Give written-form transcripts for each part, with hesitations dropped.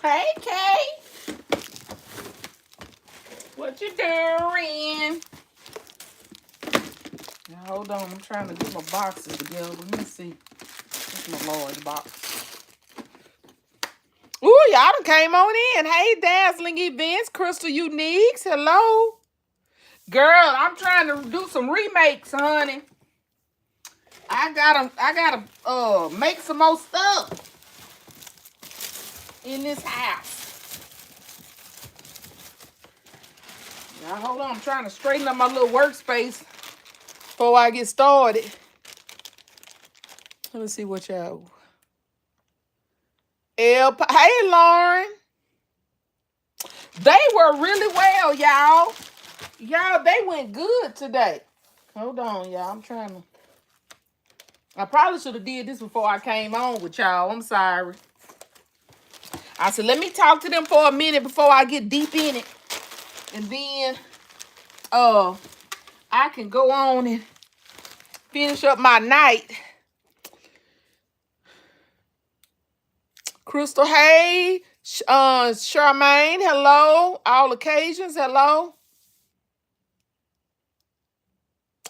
Hey, Kay. What you doing? Now, hold on. I'm trying to get my boxes together. Let me see. That's my large box. Ooh, y'all done came on in. Hey, Dazzling Events, Crystal Uniques. Hello. Girl, I'm trying to do some remakes, honey. I gotta make some more stuff in this house. Now hold on, I'm trying to straighten up my little workspace before I get started. Let me see what y'all. Hey, Lauren. They were really well, y'all. Y'all, they went good today. Hold on, y'all. I'm trying to. I probably should have did this before I came on with y'all. I'm sorry. I said, let me talk to them for a minute before I get deep in it. And then I can go on and finish up my night. Crystal, hey. Charmaine, hello. All occasions, hello.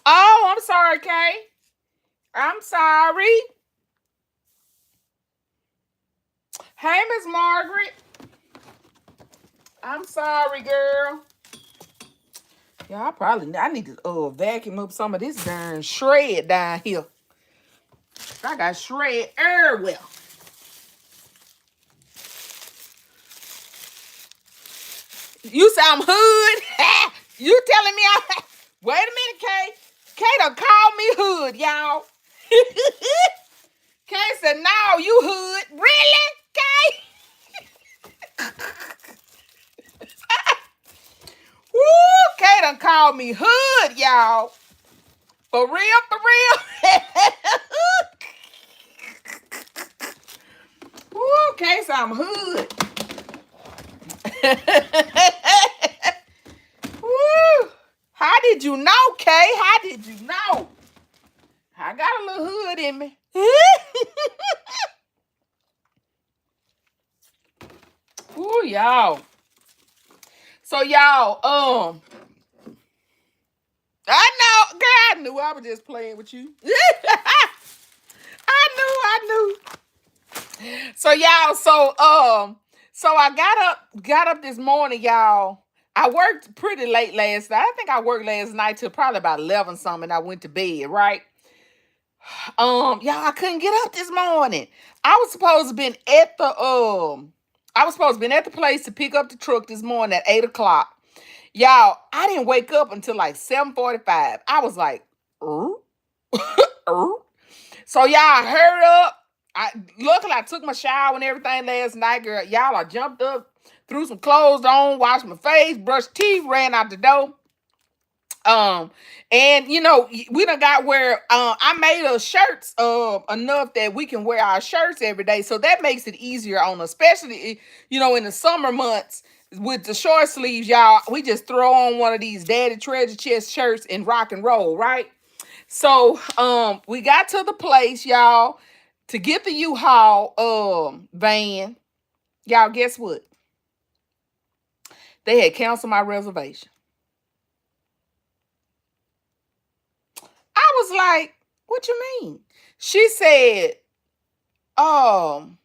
Oh, I'm sorry, Kay. I'm sorry. Hey, Miss Margaret. I'm sorry, girl. Yeah, I need to vacuum up some of this darn shred down here. I got shred everywhere. You say I'm hood? You telling me wait a minute, Kay. Kay done called me hood, y'all. Kay said, no, you hood. Really, Kay? Woo, Kay done called me hood, y'all. For real, for real. Woo, Kay said I'm hood. Woo. How did you know, Kay? How did you know? I got a little hood in me. Ooh, y'all. So y'all, I know, girl, I knew I was just playing with you. I knew. So y'all, so I got up this morning, y'all. I worked pretty late last night. I think I worked last night till probably about 11 something. I went to bed, right? Y'all, I couldn't get up this morning. I was supposed to been at the I was supposed to been at the place to pick up the truck this morning at 8 o'clock. Y'all, I didn't wake up until like 7:45. I was like, so y'all hurry up. Luckily I took my shower and everything last night, girl. Y'all, I jumped up, threw some clothes on, washed my face, brushed teeth, ran out the door. And you know, we done got where I made us shirts enough that we can wear our shirts every day. So that makes it easier on us, especially in the summer months with the short sleeves, y'all. We just throw on one of these daddy treasure chest shirts and rock and roll, right? So we got to the place, y'all, to get the U-Haul van. Y'all, guess what? They had canceled my reservation. I was like, what you mean? She said, um,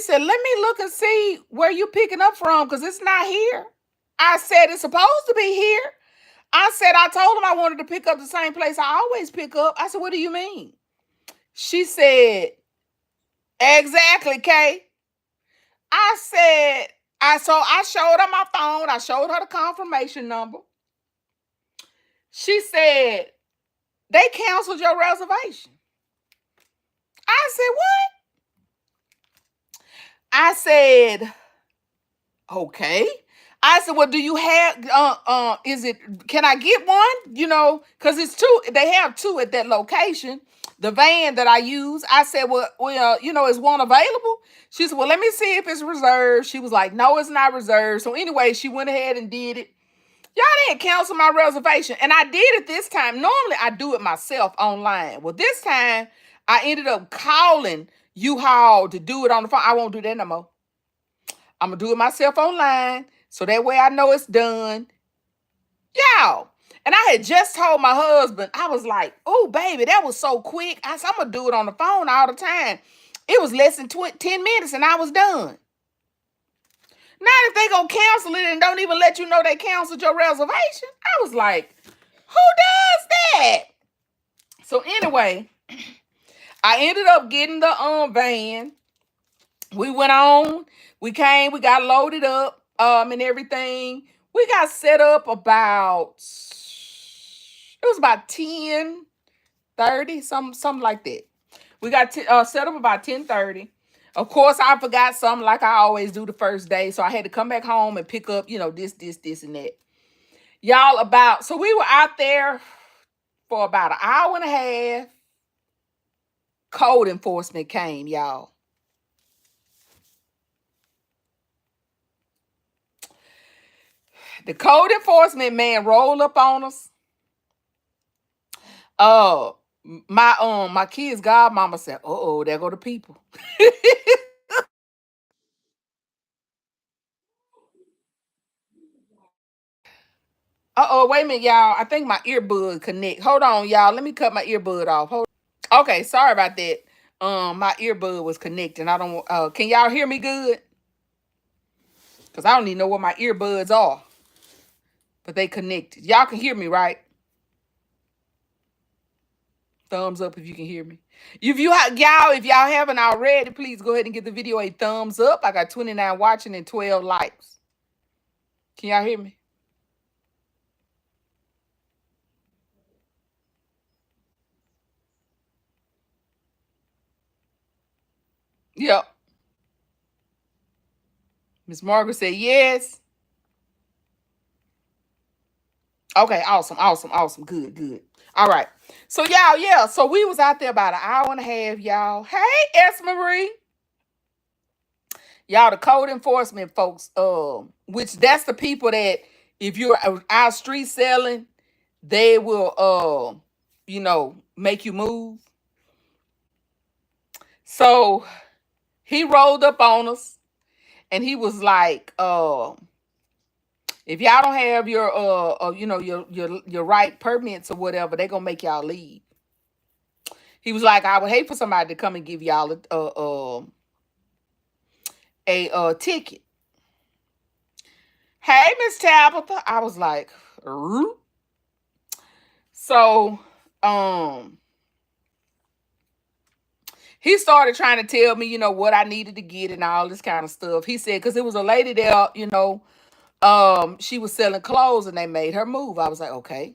let me look and see where you picking up from because it's not here. I said, it's supposed to be here. I said, I told him I wanted to pick up the same place I always pick up. I said, what do you mean? She said, exactly, Kay. I said, I showed her my phone. I showed her the confirmation number. She said, they canceled your reservation. I said, what? I said, okay. I said, well, do you have, can I get one? Because it's two, they have two at that location. The van that I use. I said, well, is one available? She said, well, let me see if it's reserved. She was like, no, it's not reserved. So anyway, she went ahead and did it. Y'all didn't cancel my reservation. And I did it this time. Normally, I do it myself online. Well, this time, I ended up calling U-Haul to do it on the phone. I won't do that no more. I'm gonna do it myself online, so that way I know it's done. Y'all. And I had just told my husband, I was like, oh, baby, that was so quick. I said, I'm going to do it on the phone all the time. It was less than 10 minutes and I was done. Not if they going to cancel it and don't even let you know they canceled your reservation. I was like, who does that? So anyway, I ended up getting the van. We went on. We came. We got loaded up and everything. We got set up about, it was about 10:30, something like that. We got set up about 10:30. Of course, I forgot something like I always do the first day. So I had to come back home and pick up, this, and that. Y'all, so we were out there for about an hour and a half. Code enforcement came, y'all. The code enforcement man rolled up on us. My kid's godmama said, "Uh-oh, there go the people." Uh-oh, wait a minute, y'all. I think my earbud connect. Hold on, y'all. Let me cut my earbud off. Okay, sorry about that. My earbud was connecting. I don't can y'all hear me good? Because I don't even know where my earbuds are. But they connected. Y'all can hear me, right? Thumbs up if you can hear me. If y'all haven't already, please go ahead and give the video a thumbs up. I got 29 watching and 12 likes. Can y'all hear me? Yep. Miss Margaret said yes. Okay, awesome. Good. All right. So y'all, yeah. So we was out there about an hour and a half, y'all. Hey, S. Marie. Y'all, the code enforcement folks, which that's the people that if you're out street selling, they will make you move. So he rolled up on us and he was like, if y'all don't have your your right permits or whatever, they're gonna make y'all leave. He was like, I would hate for somebody to come and give y'all a ticket. Hey, Miss Tabitha. I was like, so he started trying to tell me, what I needed to get and all this kind of stuff. He said, because it was a lady there, she was selling clothes and they made her move. I was like, okay.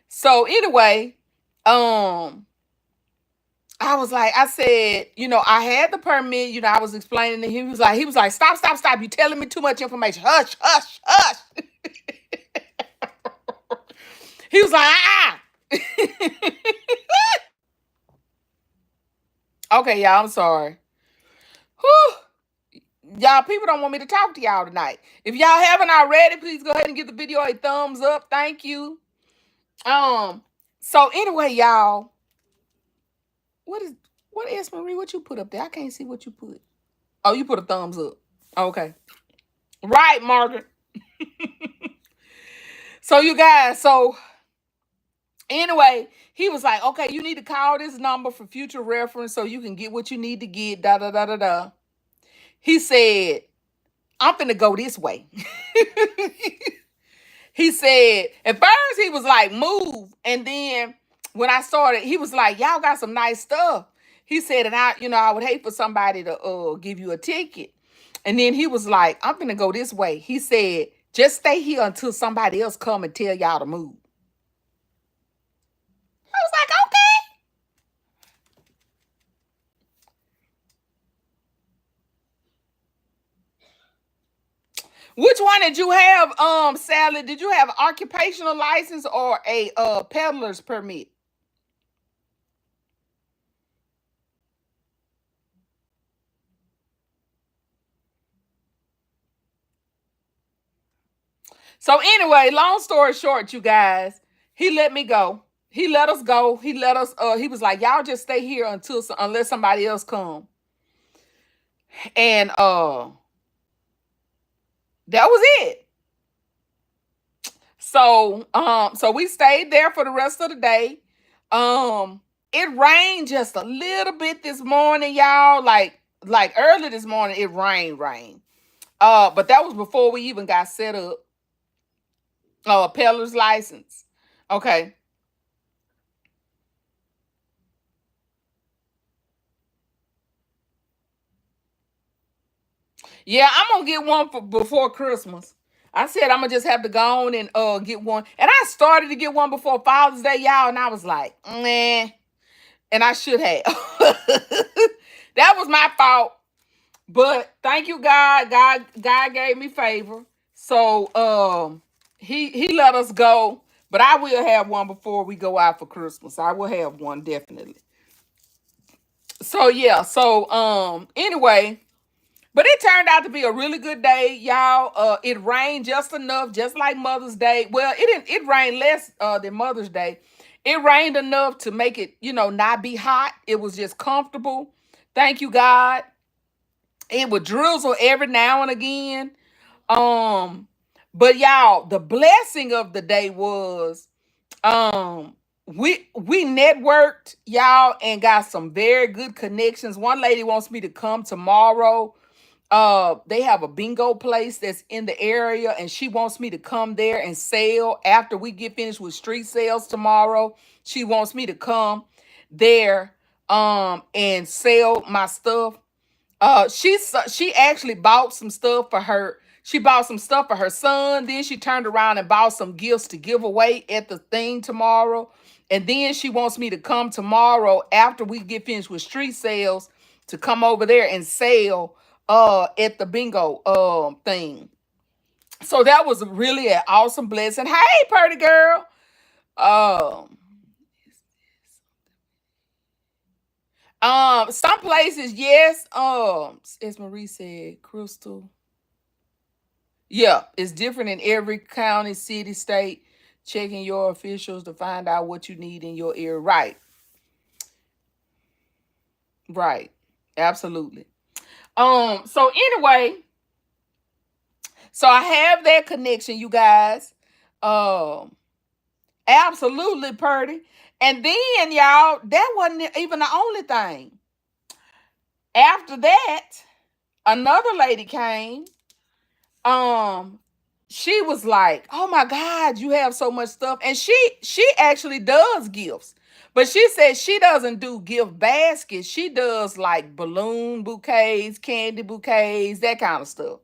So anyway, I said, I had the permit, I was explaining to him. He was like, stop. You telling me too much information. Hush. He was like, Okay, y'all, I'm sorry. Whew. Y'all, people don't want me to talk to y'all tonight. If y'all haven't already, please go ahead and give the video a thumbs up. Thank you. So anyway, y'all, what is Marie? What you put up there? I can't see what you put. Oh, you put a thumbs up. Okay. Right, Margaret. So you guys, anyway, he was like, okay, you need to call this number for future reference so you can get what you need to get. Da da da da da. He said, I'm finna go this way. He said, at first he was like, move. And then when I started, he was like, y'all got some nice stuff. He said, and I would hate for somebody to give you a ticket. And then he was like, I'm finna go this way. He said, just stay here until somebody else come and tell y'all to move. I was like, okay. Which one did you have, Sally? Did you have an occupational license or a peddler's permit? So anyway, long story short, you guys, he let me go. He let us go. He let us. He was like, y'all just stay here unless somebody else come. And That was it. So we stayed there for the rest of the day. It rained just a little bit this morning, y'all. Like early this morning, it rained. But that was before we even got set up. Peddler's license. Okay. Yeah, I'm gonna get one for before Christmas. I said I'm gonna just have to go on and get one. And I started to get one before Father's Day, y'all, and I was like, nah. And I should have. That was my fault. But thank you, God. God gave me favor. So he let us go. But I will have one before we go out for Christmas. I will have one definitely. So yeah, so anyway, but it turned out to be a really good day, y'all. It rained just enough, just like Mother's Day. Well, it didn't. It rained less than Mother's Day. It rained enough to make it, not be hot. It was just comfortable. Thank you, God. It would drizzle every now and again. Um, but y'all, the blessing of the day was we networked, y'all, and got some very good connections. One lady wants me to come tomorrow. They have a bingo place that's in the area, and she wants me to come there and sell after we get finished with street sales tomorrow. She wants me to come there and sell my stuff. She actually bought some stuff for her. She bought some stuff for her son. Then she turned around and bought some gifts to give away at the thing tomorrow. And then she wants me to come tomorrow after we get finished with street sales to come over there and sell at the bingo thing. So that was really an awesome blessing. Hey, pretty girl. Um some places, yes. As Marie said, Crystal. Yeah, it's different in every county, city, state. Checking your officials to find out what you need in your area. Right, right, absolutely. So anyway, so I have that connection, you guys. Um, absolutely, Purdy. And then, y'all, that wasn't even the only thing. After that, another lady came. Um, she was like, "Oh my God, you have so much stuff," and she actually does gifts, but she said she doesn't do gift baskets. She does like balloon bouquets, candy bouquets, that kind of stuff.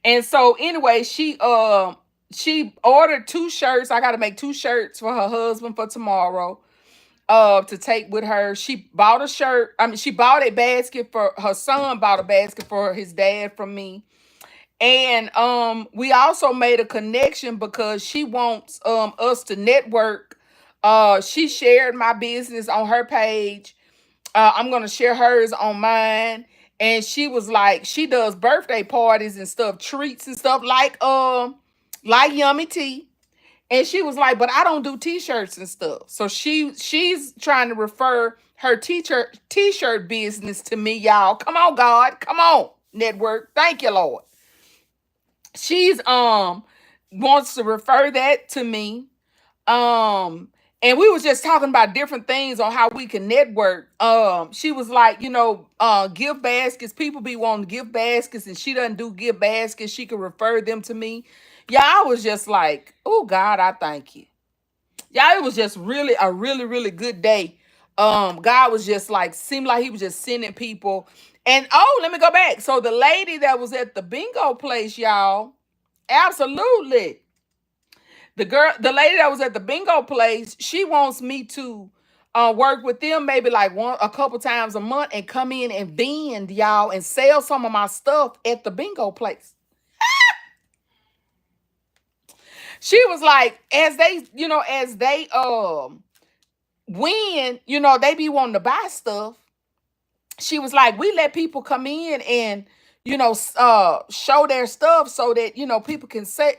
And so anyway, she ordered two shirts. I got to make two shirts for her husband for tomorrow. To take with her. She bought a shirt. I mean, she bought a basket for her son. Bought a basket for his dad from me. And we also made a connection because she wants us to network. She shared my business on her page. I'm gonna share hers on mine. And she was like, she does birthday parties and stuff, treats and stuff like Yummy Tea. And she was like, but I don't do t-shirts and stuff. So she's trying to refer her t-shirt business to me, y'all. Come on, God. Come on, network. Thank you, Lord. She's wants to refer that to me. Um and we was just talking about different things on how we can network. She was like, gift baskets. People be wanting gift baskets, and she doesn't do gift baskets. She could refer them to me. Yeah, I was just like, oh God, I thank you. Yeah, it was just really a really, really good day. God was just like, seemed like he was just sending people. And oh, let me go back. So the lady that was at the bingo place, y'all, absolutely. The lady that was at the bingo place, she wants me to work with them maybe like a couple times a month and come in and vend, y'all, and sell some of my stuff at the bingo place. She was like, as they win, they be wanting to buy stuff. She was like, we let people come in and show their stuff so that people can say.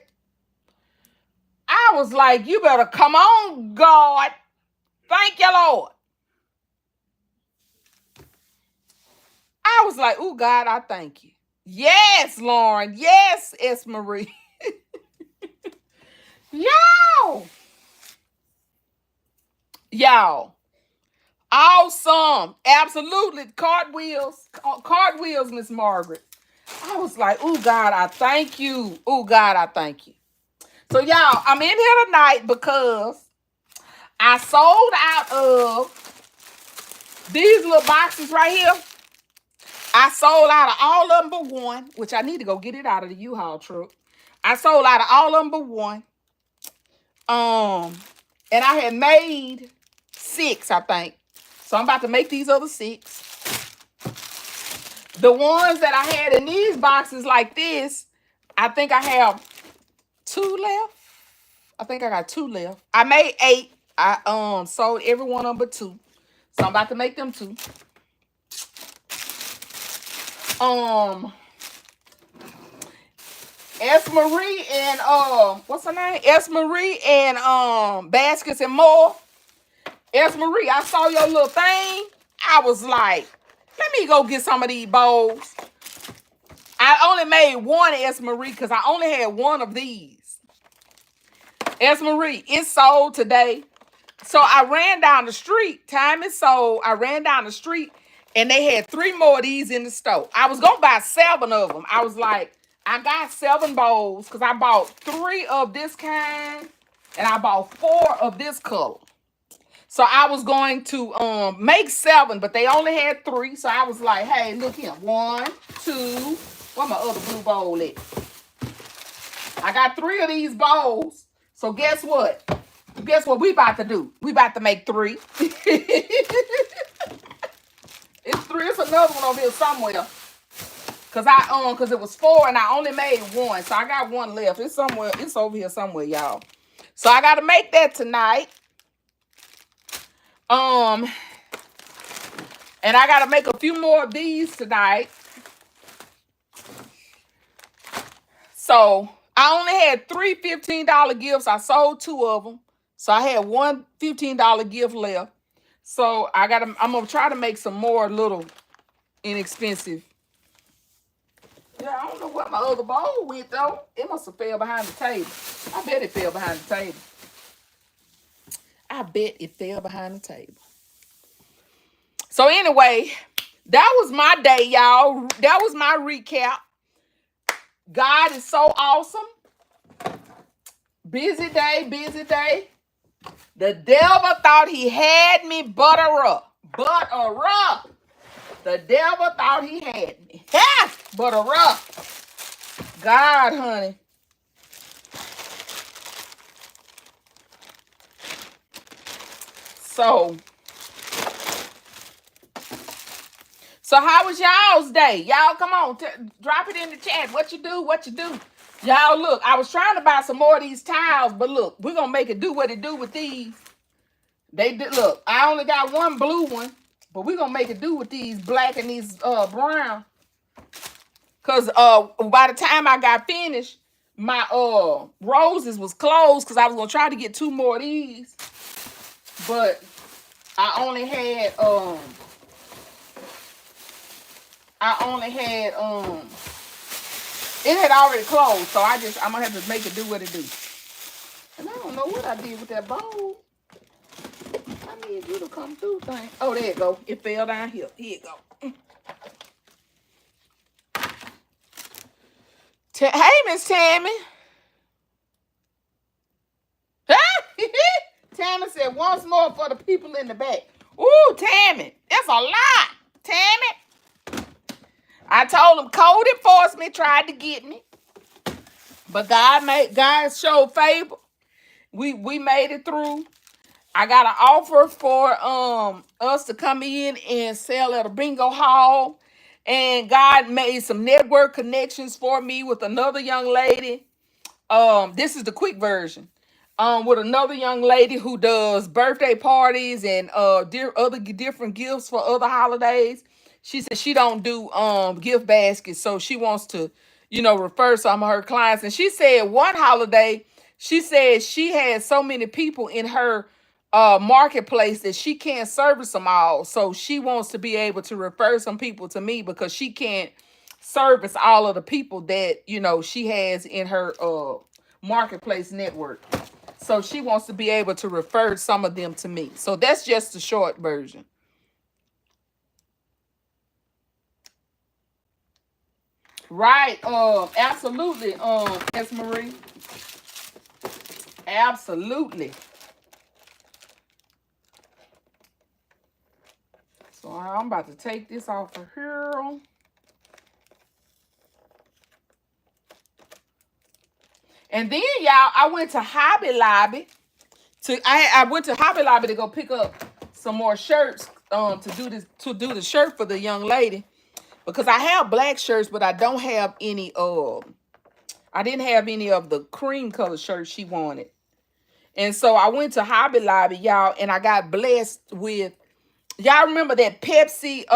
I was like, you better come on, God. Thank you, Lord. I was like, oh God, I thank you. Yes, Lauren. Yes, S. Marie. Y'all. Y'all. Awesome. Absolutely. Cartwheels. Cartwheels, Miss Margaret. I was like, oh, God, I thank you. Oh, God, I thank you. So, y'all, I'm in here tonight because I sold out of these little boxes right here. I sold out of all of them but one, which I need to go get it out of the U-Haul truck. I sold out of all of them but one. And I had made 6, I think. So I'm about to make these other 6. The ones that I had in these boxes like this, I think I have 2 left. I think I got 2 left. I made 8. I sold every one of them but 2. So I'm about to make them 2. S. Marie and what's her name? S. Marie and Baskets and More. S. Marie, I saw your little thing. I was like, let me go get some of these bowls. I only made one S. Marie because I only had one of these. S. Marie, it's sold today. So I ran down the street. Time is sold. I ran down the street and they had 3 more of these in the store. I was going to buy 7 of them. I was like, I got 7 bowls because I bought 3 of this kind and I bought 4 of this color. So I was going to make 7, but they only had 3. So I was like, hey, look here. 1, 2. Where my other blue bowl at? I got 3 of these bowls. So guess what? Guess what we about to do? We about to make 3. It's 3. It's another one over here somewhere. Cause it was 4 and I only made 1. So I got 1 left. It's somewhere. It's over here somewhere, y'all. So I gotta make that tonight. And I gotta make a few more of these tonight. So I only had 3 $15 gifts. I sold 2 of them. So I had 1 $15 gift left. So I'm gonna try to make some more little inexpensive. Yeah, I don't know where my other bowl went though. It must have fell behind the table. I bet it fell behind the table. I bet it fell behind the table. So anyway, that was my day, y'all. That was my recap. God is so awesome. Busy day, busy day. The devil thought he had me butter up. Butter up. The devil thought he had me. Ha! Butter up. God, honey. So how was y'all's day? Y'all, come on. Drop it in the chat. What you do? What you do? Y'all, look. I was trying to buy some more of these tiles, but look. We're going to make it do what it do with these. They did. Look, I only got 1 blue one, but we're going to make it do with these black and these brown. Because by the time I got finished, my roses was closed because I was going to try to get 2 more of these. But I only had it had already closed, so I'm gonna have to make it do what it do. And I don't know what I did with that bowl. I need you to come through thing. Oh, there it go. It fell down here. Here it go. Hey, Miss Tammy. Tammy said once more for the people in the back. Ooh, Tammy, that's a lot. Tammy. I told him code enforcement tried to get me. But God showed favor. We made it through. I got an offer for us to come in and sell at a bingo hall. And God made some network connections for me with another young lady. This is the quick version. With another young lady who does birthday parties and other different gifts for other holidays. She said she don't do gift baskets, so she wants to, refer some of her clients. And she said one holiday, she said she had so many people in her marketplace that she can't service them all. So she wants to be able to refer some people to me because she can't service all of the people that, you know, she has in her marketplace network. So she wants to be able to refer some of them to me. So that's just the short version. Right. Absolutely. Yes, Marie. Absolutely. So I'm about to take this off of here. And then y'all, I went to Hobby Lobby I went to Hobby Lobby to go pick up some more shirts to do the shirt for the young lady, because I have black shirts but I don't have any I didn't have any of the cream color shirts she wanted. And so I went to Hobby Lobby, y'all, and I got blessed with, y'all remember that Pepsi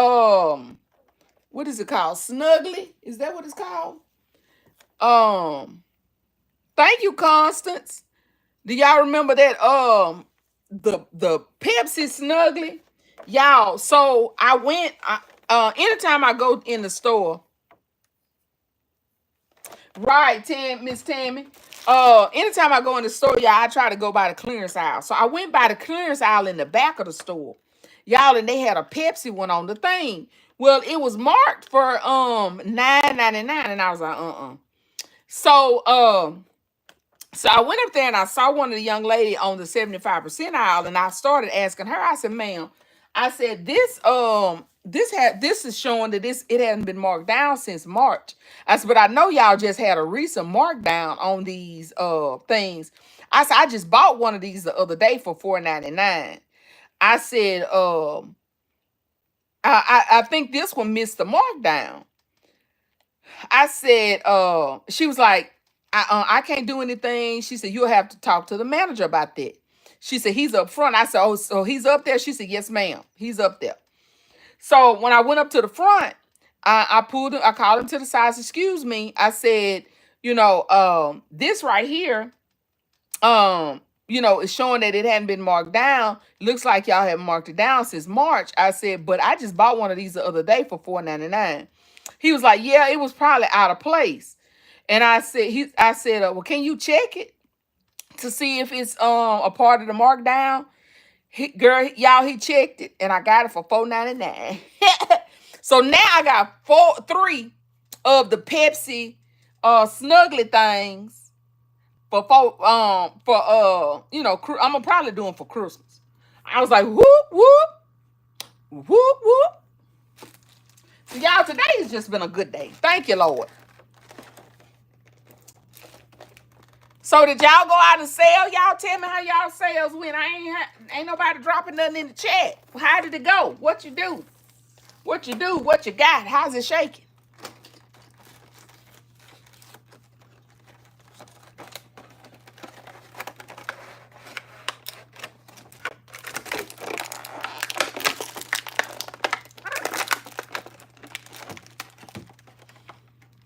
what is it called? Snuggly? Is that what it's called? Um Thank you, Constance. Do y'all remember that the Pepsi Snuggly? Y'all, so I went anytime I go in the store, right, Miss Tammy. Anytime I go in the store, y'all, I try to go by the clearance aisle. So I went by the clearance aisle in the back of the store. Y'all, and they had a Pepsi one on the thing. Well, it was marked for $9.99, and I was like, So So I went up there and I saw one of the young lady on the 75% aisle, and I started asking her. I said, "Ma'am," I said, this is showing that it hasn't been marked down since March." I said, "But I know y'all just had a recent markdown on these things." I said, "I just bought one of these the other day for $4.99." I said, I think this one missed the markdown." I said, she was like, I can't do anything. She said, "You'll have to talk to the manager about that." She said, "He's up front." I said, "Oh, so he's up there?" She said, "Yes, ma'am. He's up there." So when I went up to the front, I called him to the side. "Excuse me." I said, "This right here, it's showing that it hadn't been marked down. Looks like y'all haven't marked it down since March." I said, "But I just bought one of these the other day for $4.99. He was like, "Yeah, it was probably out of place." And I said, "Well, can you check it to see if it's a part of the markdown?" Girl, y'all, he checked it, and I got it for $4.99. So now I got three of the Pepsi snuggly things I'm gonna probably do them for Christmas. I was like, whoop whoop whoop whoop. So y'all, today has just been a good day. Thank you, Lord. So did y'all go out and sell? Y'all tell me how y'all sales went. Ain't nobody dropping nothing in the chat. How did it go? What you do? What you do? What you got? How's it shaking?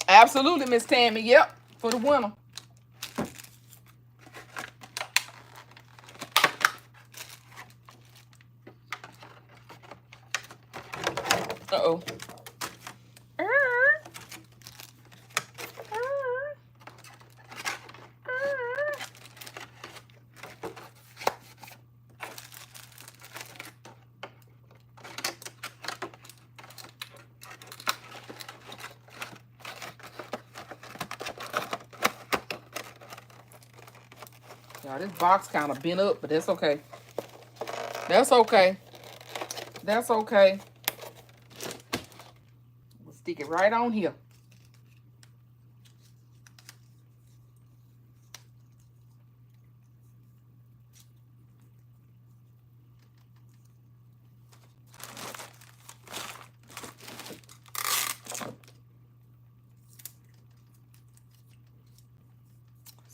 Absolutely, Miss Tammy. Yep, for the winner. Uh-oh. Y'all, this box kind of bent up, but that's okay. That's okay. That's okay. We'll stick it right on here.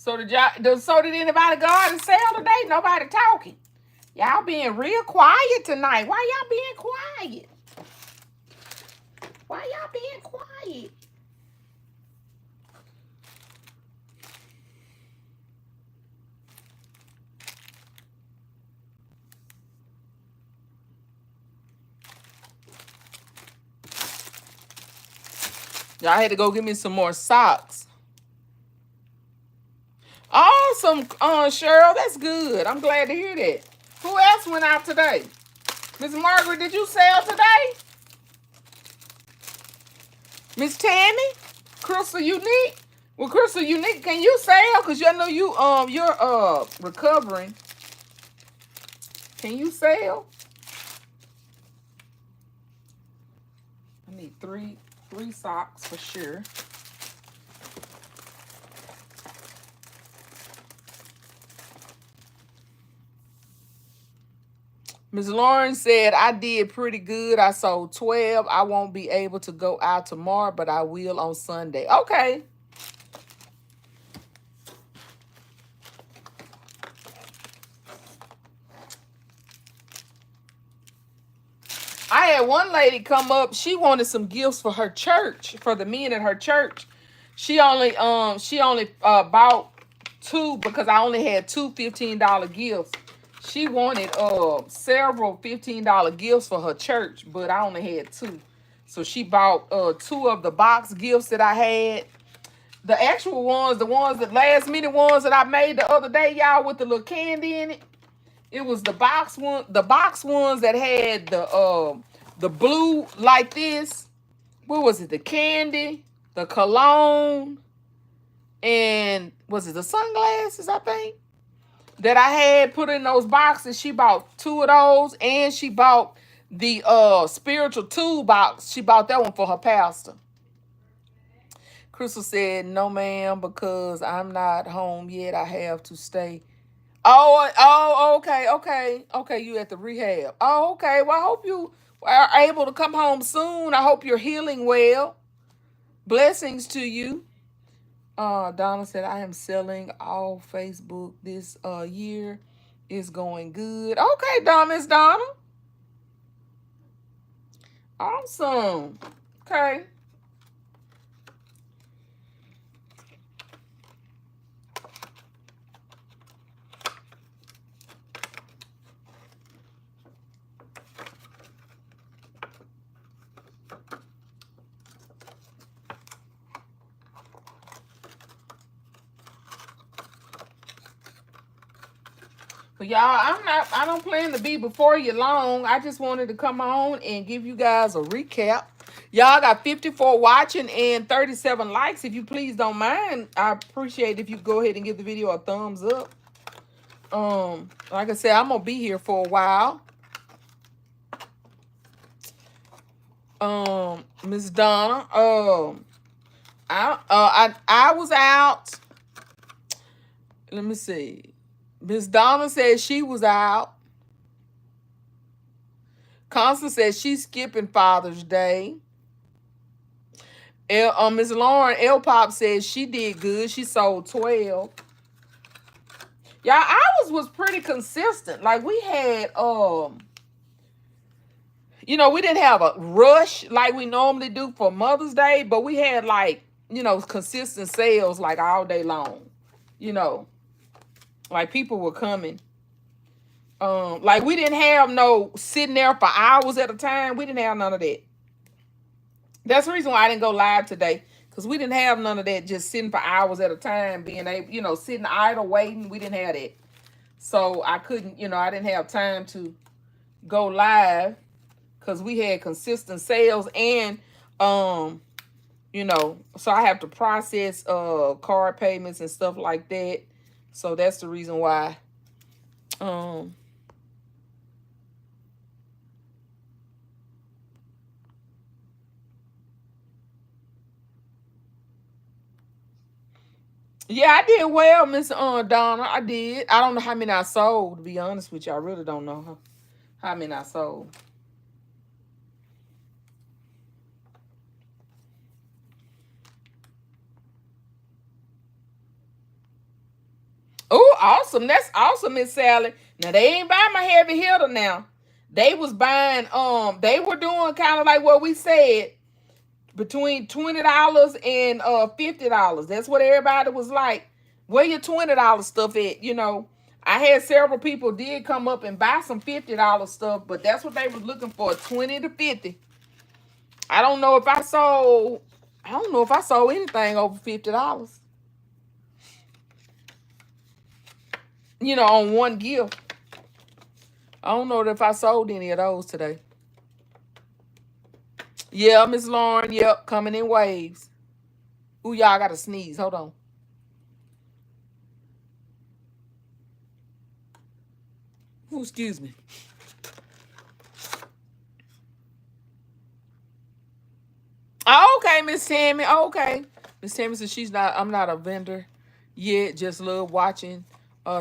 So did anybody go out and sell today? Nobody talking. Y'all being real quiet tonight. Why y'all being quiet? Why y'all being quiet? Y'all had to go get me some more socks. Awesome, Cheryl. That's good. I'm glad to hear that. Who else went out today? Miss Margaret, did you sell today? Miss Tammy? Crystal Unique? Well, Crystal Unique, can you sell? Because I know you're recovering. Can you sell? I need three socks for sure. Ms. Lauren said, I did pretty good. I sold 12. I won't be able to go out tomorrow, but I will on Sunday. Okay. I had one lady come up. She wanted some gifts for her church, for the men at her church. She only bought 2 because I only had 2 $15 gifts. She wanted several $15 gifts for her church, but I only had 2. So she bought 2 of the box gifts that I had. The actual ones, the last minute ones that I made the other day, y'all, with the little candy in it. It was the box ones that had the blue like this. What was it? The candy, the cologne, and was it the sunglasses, I think, that I had put in those boxes. She bought 2 of those, and she bought the spiritual toolbox. She bought that one for her pastor. Crystal said, no, ma'am, because I'm not home yet. I have to stay. Oh, okay. You at the rehab. Oh, okay. Well, I hope you are able to come home soon. I hope you're healing well. Blessings to you. Donna said, I am selling all Facebook this year. It's going good. Okay, Miss Donna. Awesome. Okay. But y'all, I don't plan to be before you long. I just wanted to come on and give you guys a recap. Y'all got 54 watching and 37 likes. If you please don't mind, I appreciate if you go ahead and give the video a thumbs up. Like I said, I'm gonna be here for a while. Miss Donna, I was out. Let me see. Miss Donna said she was out. Constance said she's skipping Father's Day. Miss Lauren L Pop says she did good. She sold 12. Y'all, ours was pretty consistent. Like we had we didn't have a rush like we normally do for Mother's Day, but we had like, consistent sales like all day long. Like people were coming. Like we didn't have no sitting there for hours at a time. We didn't have none of that. That's the reason why I didn't go live today, because we didn't have none of that just sitting for hours at a time, being able, sitting idle waiting. We didn't have that. So I couldn't, I didn't have time to go live because we had consistent sales and, so I have to process card payments and stuff like that. So that's the reason why. Yeah, I did well, Miss Donna. I did. I don't know how many I sold, to be honest with you. I really don't know how many I sold. Oh, awesome. That's awesome, Miss Sally. Now, they ain't buying my heavy hitter now. They was buying, they were doing kind of like what we said, between $20 and $50. That's what everybody was like. Where your $20 stuff at? I had several people did come up and buy some $50 stuff, but that's what they was looking for, 20 to 50. I don't know if I sold I don't know if I sold anything over $50. You know, on one gift. I don't know if I sold any of those today. Yeah, Miss Lauren. Yep, coming in waves. Ooh, y'all got to sneeze. Hold on. Ooh, excuse me. Oh, okay, Miss Tammy. Oh, okay. Miss Tammy says I'm not a vendor yet. Just love watching,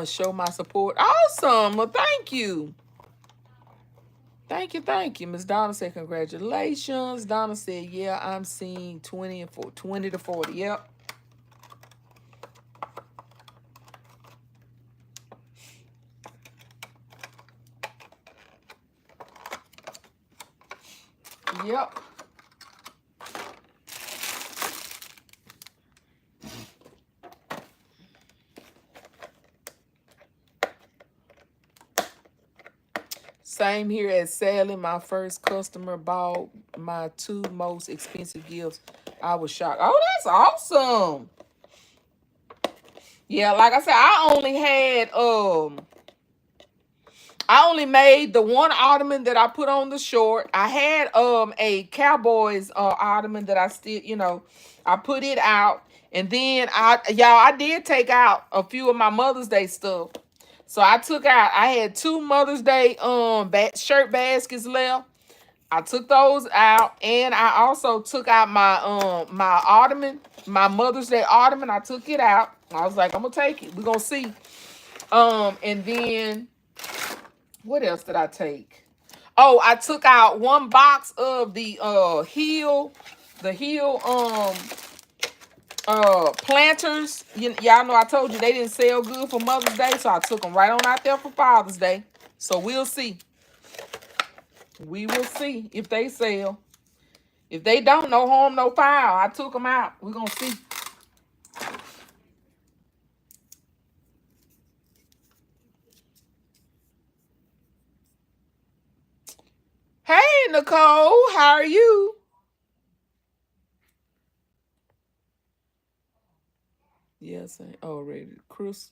show my support. Awesome. Well, thank you. Thank you, thank you. Miss Donna said, congratulations. Donna said, yeah, I'm seeing 20 to 40. Yep. Yep. Same here as Sally. My first customer bought my 2 most expensive gifts. I was shocked. Oh, that's awesome. Yeah, like I said, I only made the one ottoman that I put on the short. I had a Cowboys ottoman that I still, I put it out. And then I did take out a few of my Mother's Day stuff. So I had 2 Mother's Day shirt baskets left. I took those out, and I also took out my ottoman, my Mother's Day ottoman. I took it out. I was like, I'm gonna take it. We're gonna see. And then what else did I take? Oh, I took out 1 box of the heel planters. Y'all know I told you they didn't sell good for Mother's Day, so I took them right on out there for Father's Day. So we'll see. We will see if they sell. If they don't, no harm, no foul. I took them out. We're going to see. Hey, Nicole. How are you? Yes, I already. Chris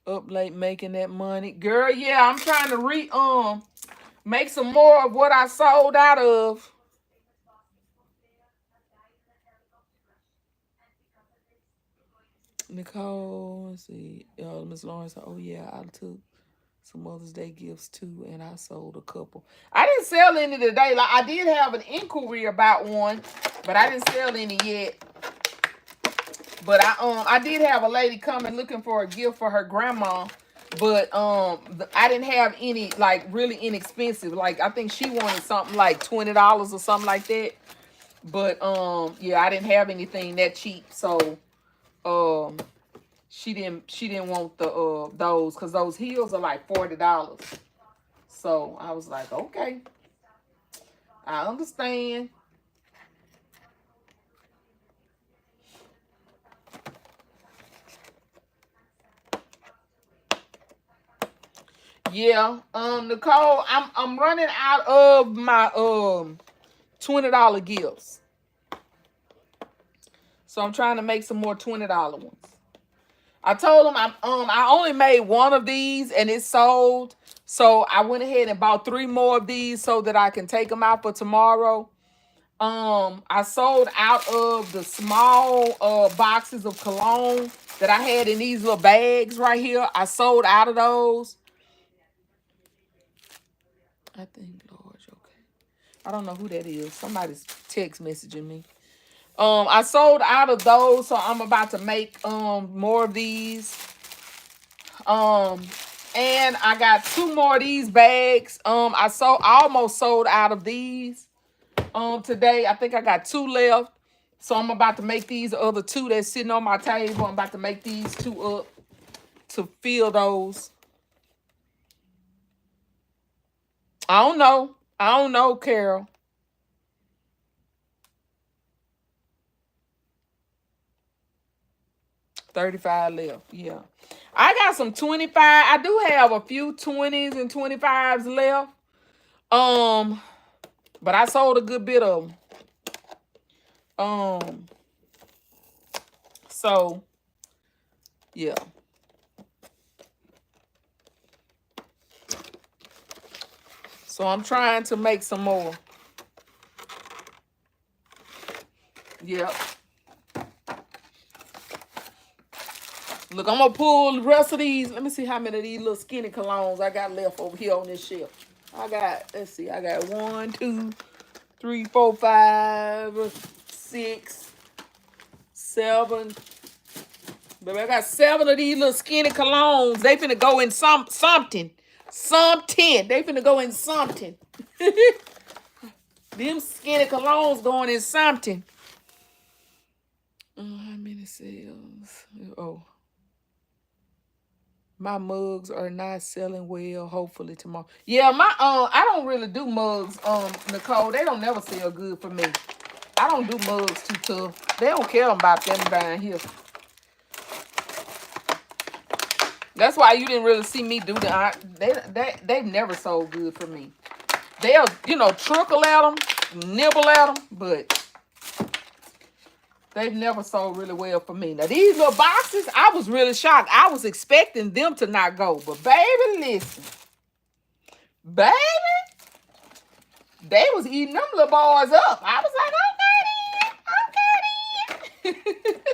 up late making that money. Girl, yeah, I'm trying to make some more of what I sold out of. Nicole, let's see. Miss Lawrence, oh yeah, I took some Mother's Day gifts too, and I sold a couple. I didn't sell any today. Like I did have an inquiry about one, but I didn't sell any yet. But I did have a lady coming looking for a gift for her grandma, but I didn't have any like really inexpensive. Like I think she wanted something like $20 or something like that. But yeah, I didn't have anything that cheap, so um she didn't want the those because those heels are like $40. So I was like, okay, I understand. Yeah, Nicole, I'm running out of my $20 gifts. So I'm trying to make some more $20 ones. I told them I only made one of these and it sold. So I went ahead and bought 3 more of these so that I can take them out for tomorrow. I sold out of the small boxes of cologne that I had in these little bags right here. I sold out of those. I think Lord, okay. I don't know who that is. Somebody's text messaging me. I sold out of those, so I'm about to make more of these. And I got 2 more of these bags. I almost sold out of these today. I think I got 2 left. So I'm about to make these other 2 that's sitting on my table. I'm about to make these 2 up to fill those. I don't know, Carol. 35 left. Yeah. I got some 25. I do have a few 20s and 25s left. But I sold a good bit of them. So, yeah. So I'm trying to make some more. Yep. Look, I'm gonna pull the rest of these. Let me see how many of these little skinny colognes I got left over here on this shelf. Let's see, I got 1, 2, 3, 4, 5, 6, 7. Baby, I got 7 of these little skinny colognes. They finna go in something. Something. They finna go in something. Them skinny colognes going in something. How many sales? Oh. My mugs are not selling well. Hopefully tomorrow. Yeah, I don't really do mugs, Nicole. They don't never sell good for me. I don't do mugs too tough. They don't care about them down here. That's why you didn't really see me do that. They've never sold good for me. They'll, trickle at them, nibble at them, but they've never sold really well for me. Now, these little boxes, I was really shocked. I was expecting them to not go. But, baby, listen. Baby, they was eating them little boys up. I was like, okay, then. Okay, then.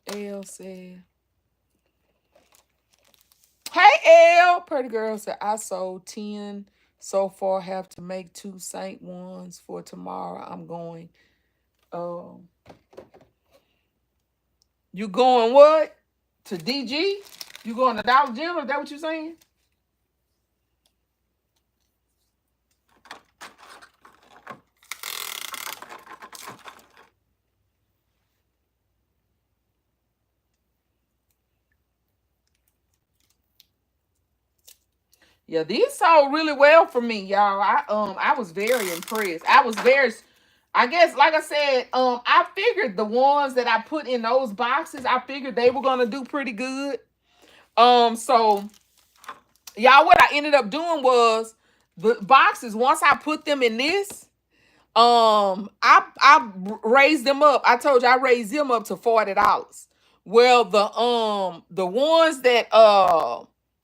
Elle said, hey, Elle. Pretty girl said, I sold 10 so far. Have to make 2 Saint ones for tomorrow. I'm going. You going what? To DG? You going to Dollar General? Is that what you saying? Yeah, these sold really well for me, y'all. I was very impressed. I guess, like I said, I figured the ones that I put in those boxes, I figured they were gonna do pretty good. So y'all, what I ended up doing was the boxes, once I put them in this, I raised them up. I told you I raised them up to $40. Well, the ones that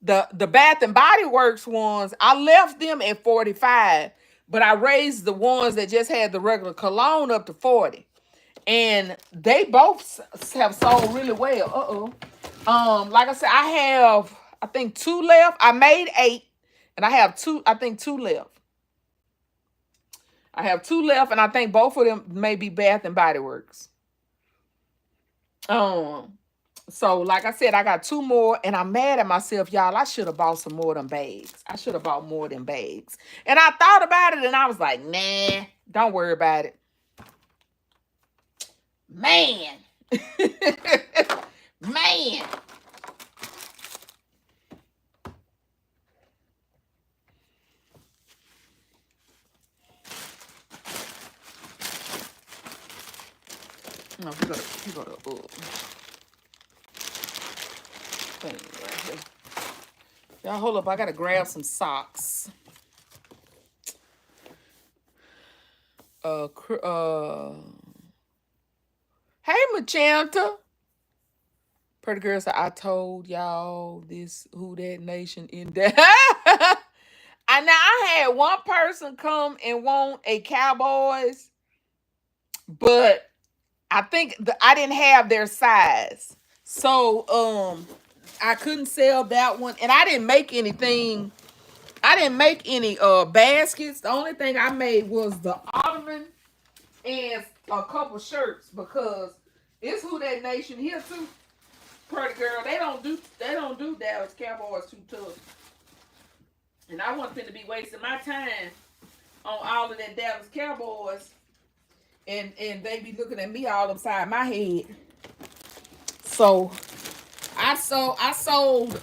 the Bath and Body Works ones, I left them at 45, but I raised the ones that just had the regular cologne up to 40. And they both have sold really well. Like I said, I think 2 left. I made 8, and I have 2 left. I have 2 left, and I think both of them may be Bath and Body Works. So like I said, I got 2 more, and I'm mad at myself, y'all. I should have bought some more of them bags. I should have bought more than bags. And I thought about it, and I was like, nah, don't worry about it. Man. Man. No, we go to thing right here. Y'all hold up, I gotta grab some socks. Hey, Machanta. Pretty girl said, I told y'all this Who Dat Nation in that. I had one person come and want a Cowboys, but I think I didn't have their size. So I couldn't sell that one. And I didn't make anything. I didn't make any baskets. The only thing I made was the ottoman and a couple shirts, because it's Who Dat Nation here too. Pretty girl, they don't do Dallas Cowboys too tough. And I wasn't finna be wasting my time on all of that Dallas Cowboys, and they be looking at me all upside my head. So I sold I sold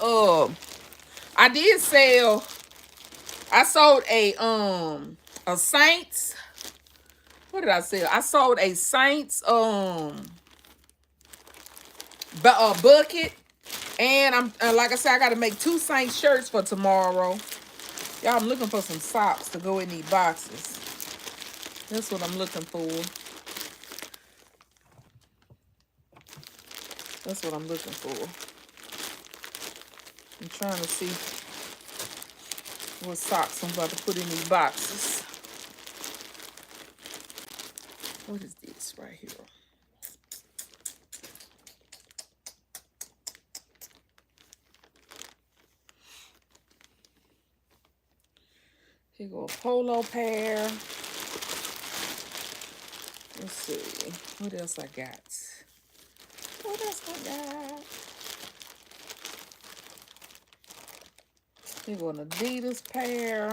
a Saints. What did I sell? I sold a Saints bucket. And I'm like I said, I got to make 2 Saints shirts for tomorrow. Y'all, I'm looking for some socks to go in these boxes. That's what I'm looking for. That's what I'm looking for. I'm trying to see what socks I'm about to put in these boxes. What is this right here? Here go a polo pair. Let's see. What else I got? What else I got? Here go an Adidas pair.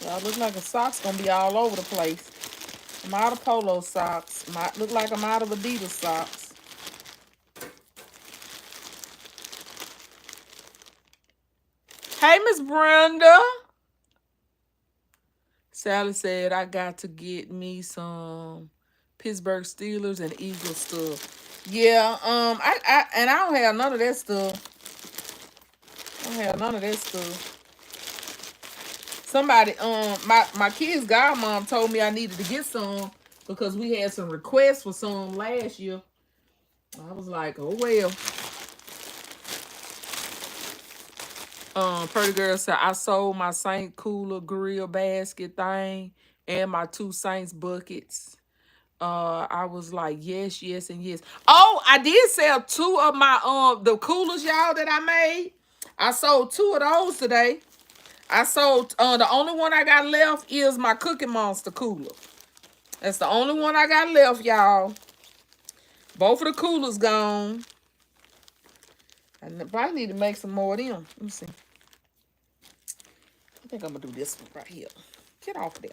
Y'all, look like the socks gonna be all over the place. I'm out of polo socks. Might look like I'm out of Adidas socks. Hey, Miss Brenda. Sally said I got to get me some Pittsburgh Steelers and Eagles stuff. Yeah, I don't have none of that stuff. I don't have none of that stuff. Somebody, my kid's godmom told me I needed to get some because we had some requests for some last year. I was like, oh well. Pretty girl said I sold my Saint Cooler grill basket thing and my 2 Saints buckets. I was like, yes, yes, and yes. Oh, I did sell 2 of my the coolers, y'all, that I made. I sold 2 of those today. I sold the only one I got left is my Cookie Monster cooler. That's the only one I got left, y'all. Both of the coolers gone. I probably need to make some more of them. Let me see. I think I'm gonna do this one right here. Get off of there.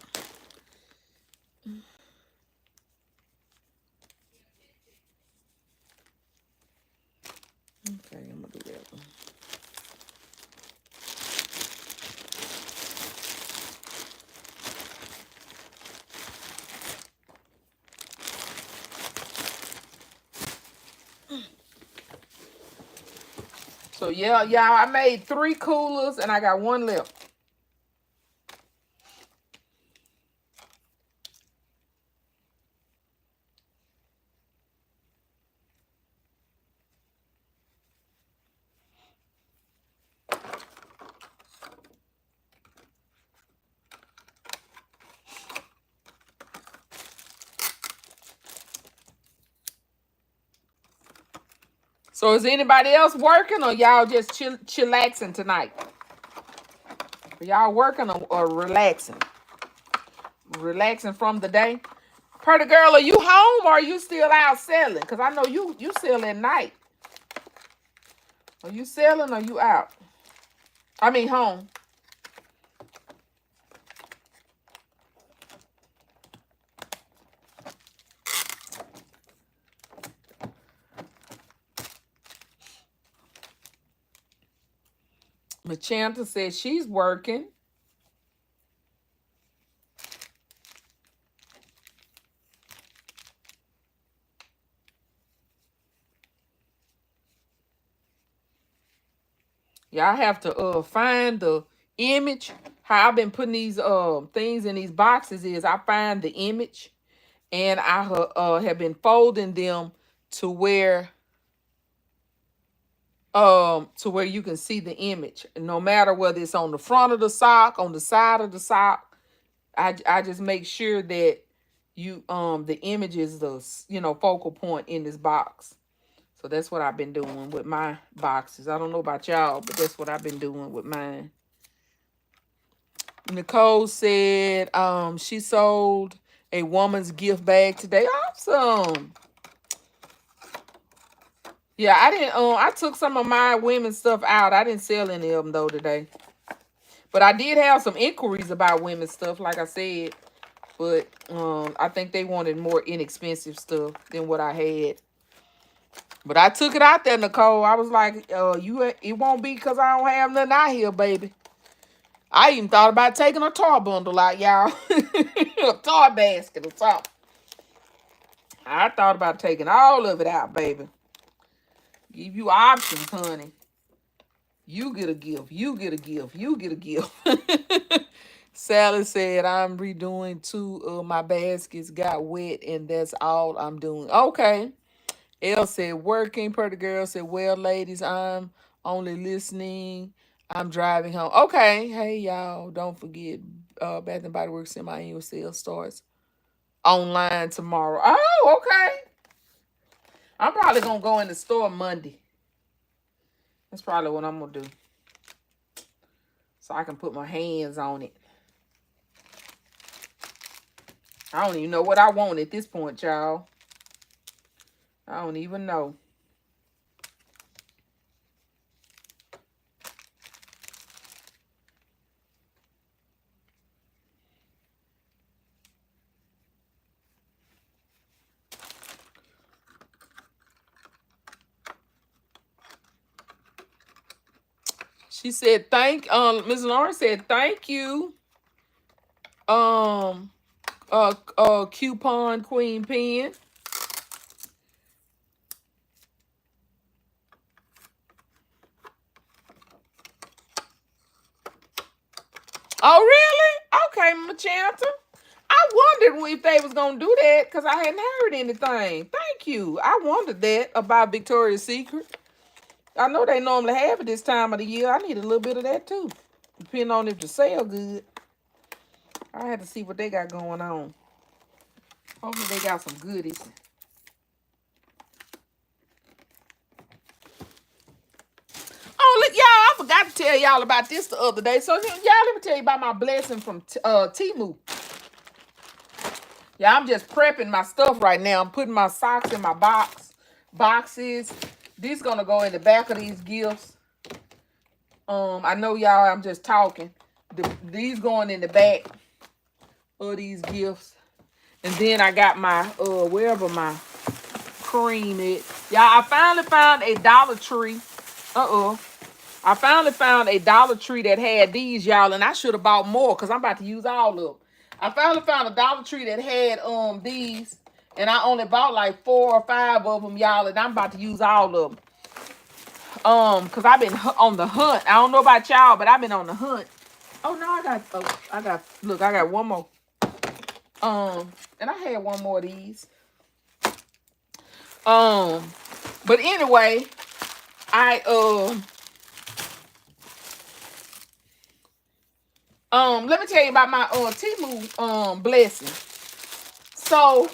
Okay, I'm gonna do that one. So yeah, y'all, I made 3 coolers and I got 1 left. So is anybody else working or y'all just chillaxing tonight? Are y'all working or relaxing? Relaxing from the day? Pretty girl, are you home or are you still out selling? Because I know you sell at night. Are you selling or you out? I mean home. Machanta says she's working. Y'all have to find the image. How I've been putting these things in these boxes is I find the image and I have been folding them to where you can see the image. No matter whether it's on the front of the sock, on the side of the sock, I just make sure that you the image is the focal point in this box. So that's what I've been doing with my boxes. I don't know about y'all, but that's what I've been doing with mine. Nicole said she sold a woman's gift bag today. Awesome. Yeah, I didn't I took some of my women's stuff out. I didn't sell any of them though today. But I did have some inquiries about women's stuff, like I said. But I think they wanted more inexpensive stuff than what I had. But I took it out there, Nicole. I was like, it won't be because I don't have nothing out here, baby. I even thought about taking a toy bundle out, y'all. A toy basket or something. I thought about taking all of it out, baby. Give you options, honey. You get a gift. You get a gift. You get a gift. Sally said, I'm redoing two of my baskets, got wet, and that's all I'm doing. Okay. Elle said, working. Pretty girl said, well, ladies, I'm only listening. I'm driving home. Okay. Hey, y'all. Don't forget, Bath and Body Works semi-annual sale starts online tomorrow. Oh, okay. I'm probably going to go in the store Monday. That's probably what I'm going to do. So I can put my hands on it. I don't even know what I want at this point, y'all. I don't even know. She said, Ms. Lawrence said, thank you. Coupon Queen Pen. Oh, really? Okay, Machanta. I wondered if they was gonna do that because I hadn't heard anything. Thank you. I wondered that about Victoria's Secret. I know they normally have it this time of the year. I need a little bit of that too, depending on if the sale good. I had to see what they got going on. Hopefully they got some goodies. Oh, look, y'all, I forgot to tell y'all about this the other day. So, y'all, let me tell you about my blessing from Temu. Yeah, I'm just prepping my stuff right now. I'm putting my socks in my boxes. These gonna go in the back of these gifts. I know y'all, I'm just talking. These going in the back of these gifts. And then I got my, wherever my cream is. Y'all, I finally found a Dollar Tree. I finally found a Dollar Tree that had these, y'all, and I should have bought more because I'm about to use all of them. I finally found a Dollar Tree that had these, and I only bought like 4 or 5 of them, y'all, and I'm about to use all of them. Because I've been on the hunt. I don't know about y'all, but I've been on the hunt. Oh no, look, I got one more. And I had one more of these. But anyway, let me tell you about my Temu blessing. So,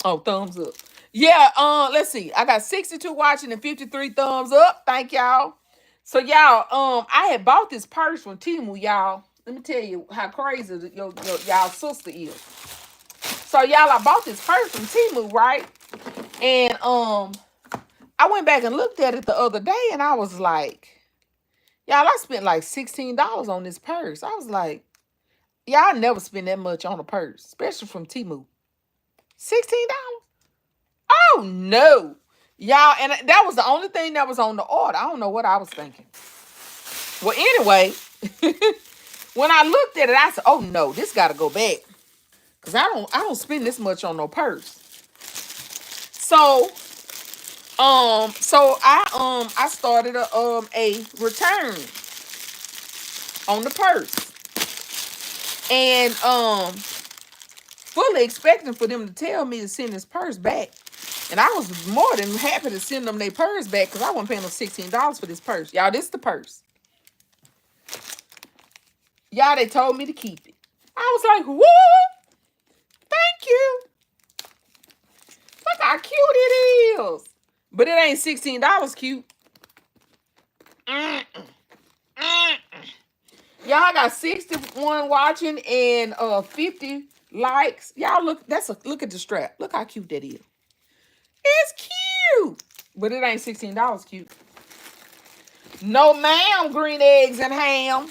thumbs up. Yeah, let's see. I got 62 watching and 53 thumbs up. Thank y'all. So y'all, I had bought this purse from Temu, y'all. Let me tell you how crazy y'all sister is. So y'all, I bought this purse from Temu, right? And I went back and looked at it the other day, and I was like, y'all, I spent like $16 on this purse. I was like, yeah, I never spend that much on a purse, especially from Temu. $16? Oh no. Y'all, and that was the only thing that was on the order. I don't know what I was thinking. Well, anyway, when I looked at it, I said, oh no, this gotta go back. Cause I don't spend this much on no purse. So I started a return on the purse. And fully expecting for them to tell me to send this purse back. And I was more than happy to send them their purse back because I wasn't paying them $16 for this purse. Y'all, this is the purse. Y'all, they told me to keep it. I was like, what? Thank you. Look how cute it is. But it ain't $16 cute. Y'all got 61 watching and 50 likes. Y'all look at the strap. Look how cute that is. It's cute. But it ain't $16 cute. No ma'am, green eggs and ham.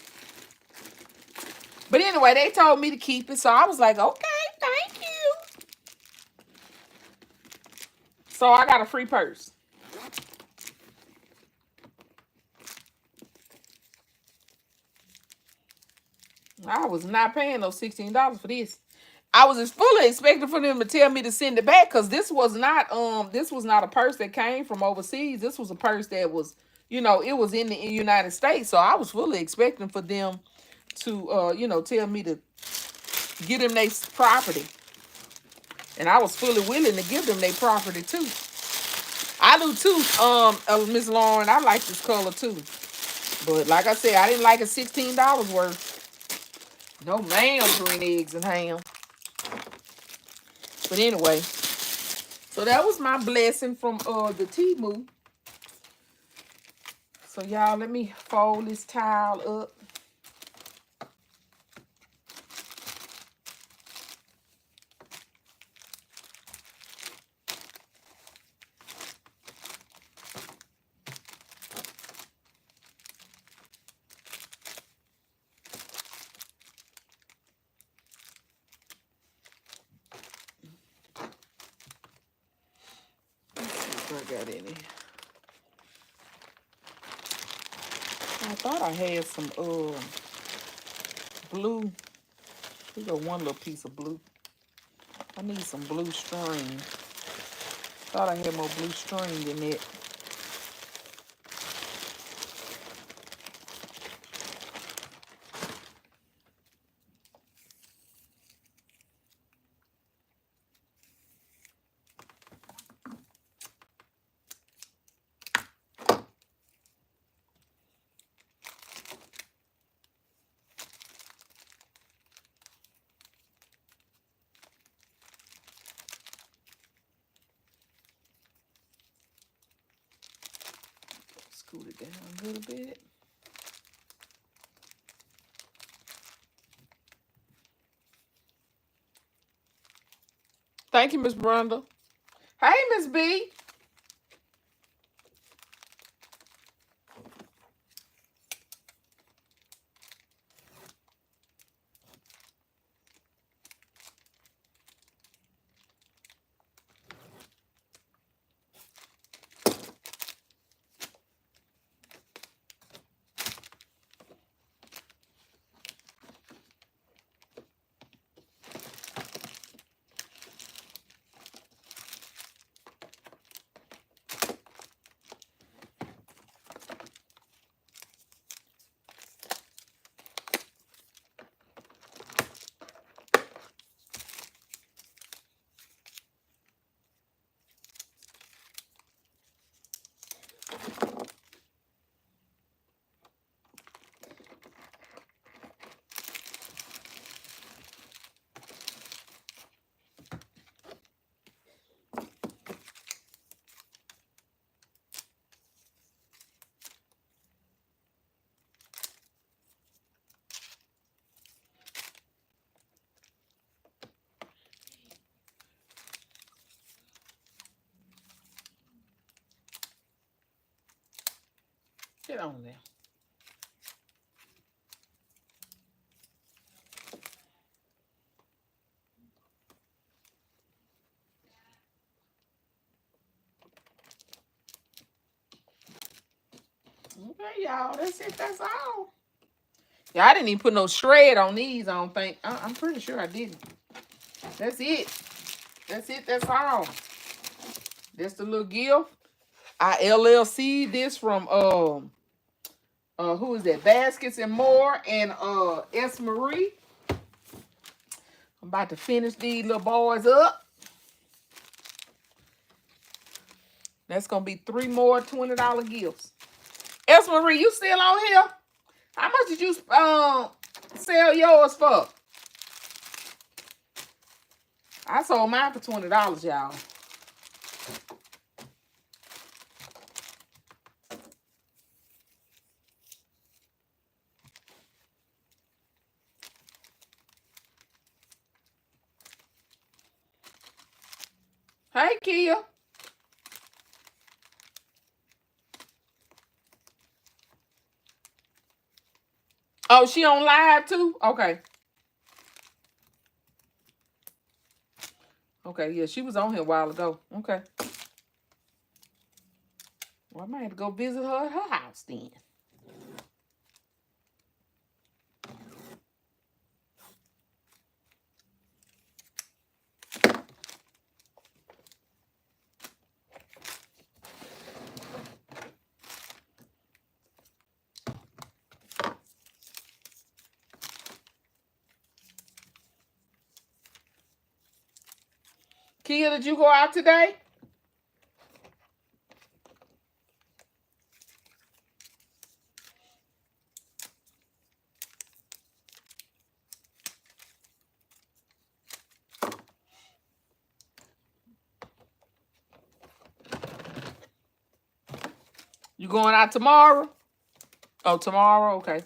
But anyway, they told me to keep it. So I was like, okay, thank you. So I got a free purse. I was not paying those $16 for this. I was just fully expecting for them to tell me to send it back, because this was not a purse that came from overseas. This was a purse that was, it was in the United States. So I was fully expecting for them to tell me to give them their property. And I was fully willing to give them their property too. I do too, Miss Lauren. I like this color too. But like I said, I didn't like it $16 worth. No ma'am, green eggs and ham. But anyway, so that was my blessing from the Temu. So y'all, let me fold this towel up. I got any. I thought I had some blue. We got one little piece of blue. I need some blue string. Thought I had more blue string than that. Scoot it down a little bit. Thank you, Miss Brenda. Hey, Miss B. Get on there. Okay, y'all. That's it. That's all. Yeah, I didn't even put no shred on these, I don't think. I'm pretty sure I didn't. That's it. That's it. That's all. That's the little gift. I LLC this from who is that? Baskets and More and S. Marie. I'm about to finish these little boys up. That's gonna be 3 more $20 gifts. S. Marie, you still on here? How much did you sell yours for? I sold mine for $20, y'all. Hey, Kia. Oh, she on live too? Okay. Okay, yeah, she was on here a while ago. Okay. Well, I might have to go visit her at her house then. Kia, did you go out today? You going out tomorrow? Oh, tomorrow? Okay.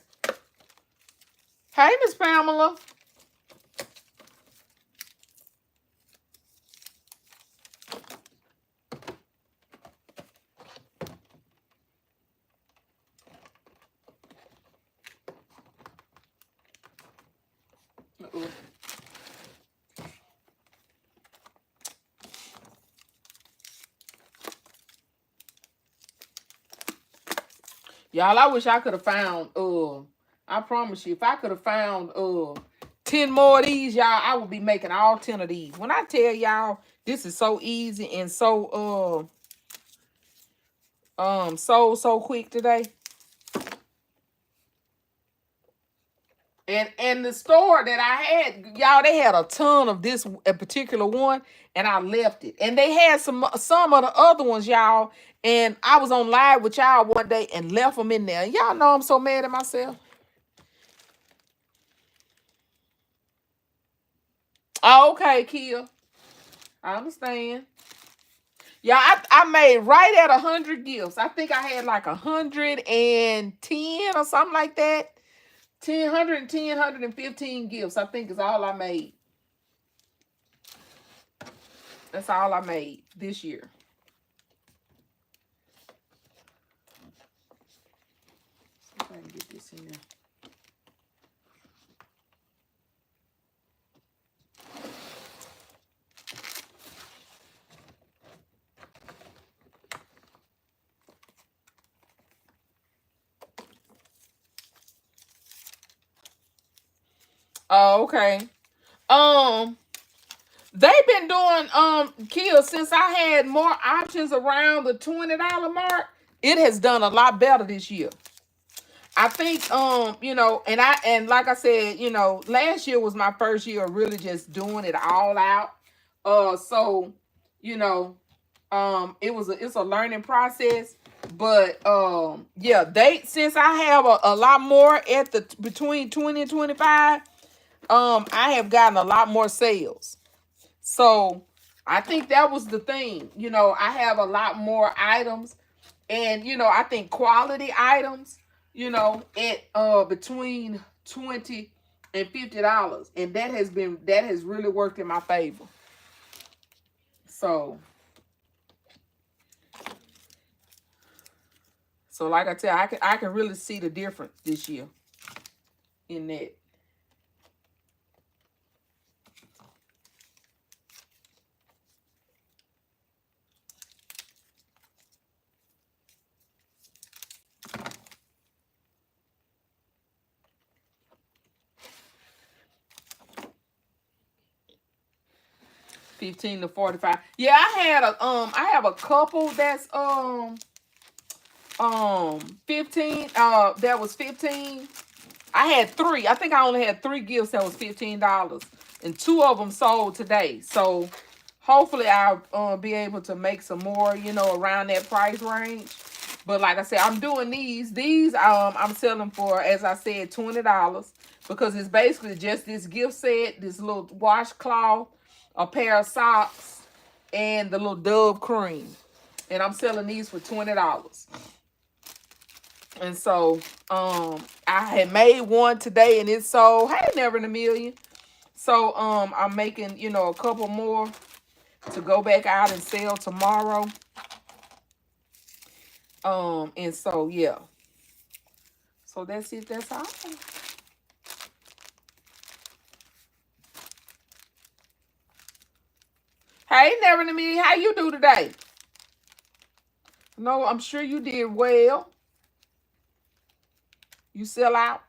Hey, Miss Pamela. Uh-oh. Y'all, I wish I could have found, I promise you, if I could have found 10 more of these, y'all, I would be making all 10 of these. When I tell y'all, this is so easy and so so quick today. And the store that I had, y'all, they had a ton of this a particular one, and I left it. And they had some of the other ones, y'all. And I was on live with y'all one day and left them in there. Y'all know I'm so mad at myself. Oh, okay, Kia. I understand. Yeah, I made right at 100 gifts. I think I had like 110 or something like that. 115 gifts, I think is all I made. That's all I made this year. See if I can get this in there. Oh, okay. They've been doing Kia since I had more options around the $20 mark. It has done a lot better this year. I think and like I said, last year was my first year of really just doing it all out. So, it's a learning process. But yeah, since I have a lot more at the between 20 and 25, I have gotten a lot more sales. So I think that was the thing. I have a lot more items, and I think quality items, at between $20 and $50. And that has really worked in my favor. So like I tell you, I can really see the difference this year in that. $15 to $45. Yeah, I have a couple that's 15. That was 15. I had 3. I think I only had 3 gifts that was $15, and 2 of them sold today. So hopefully I'll be able to make some more, around that price range. But like I said, I'm doing these. These I'm selling for, as I said, $20, because it's basically just this gift set, this little washcloth, a pair of socks, and the little Dove cream. And I'm selling these for $20. And so I had made one today and it sold. Hey, Never in a Million. So I'm making, a couple more to go back out and sell tomorrow. And so yeah. So that's it. That's all. Hey, Never in a Million, how you do today? No, I'm sure you did well. You sell out?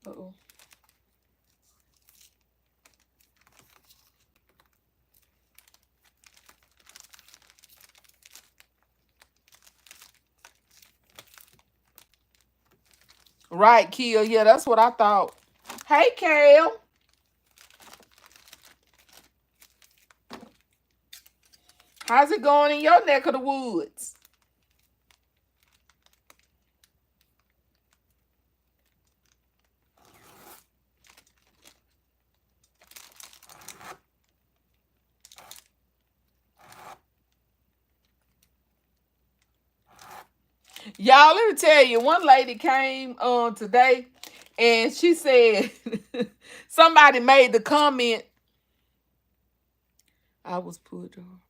Uh-oh. Right, Kia. Yeah, that's what I thought. Hey, Kale. How's it going in your neck of the woods? Y'all, let me tell you, one lady came today and she said somebody made the comment. I was put on.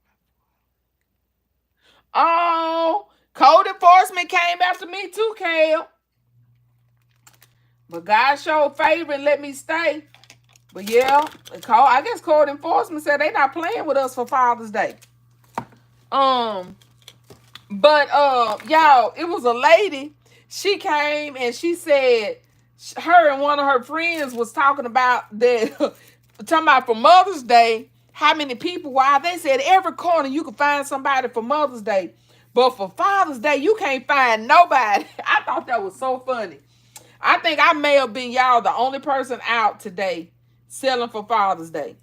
Oh, code enforcement came after me too, Kale. But God showed favor and let me stay. But yeah, I guess code enforcement said they not playing with us for Father's Day. Um, but y'all, it was a lady. She came and she said her and one of her friends was talking about that, talking about for Mother's Day, how many people, why they said every corner you can find somebody for Mother's Day. But for Father's Day, you can't find nobody. I thought that was so funny. I think I may have been, y'all, the only person out today selling for Father's Day.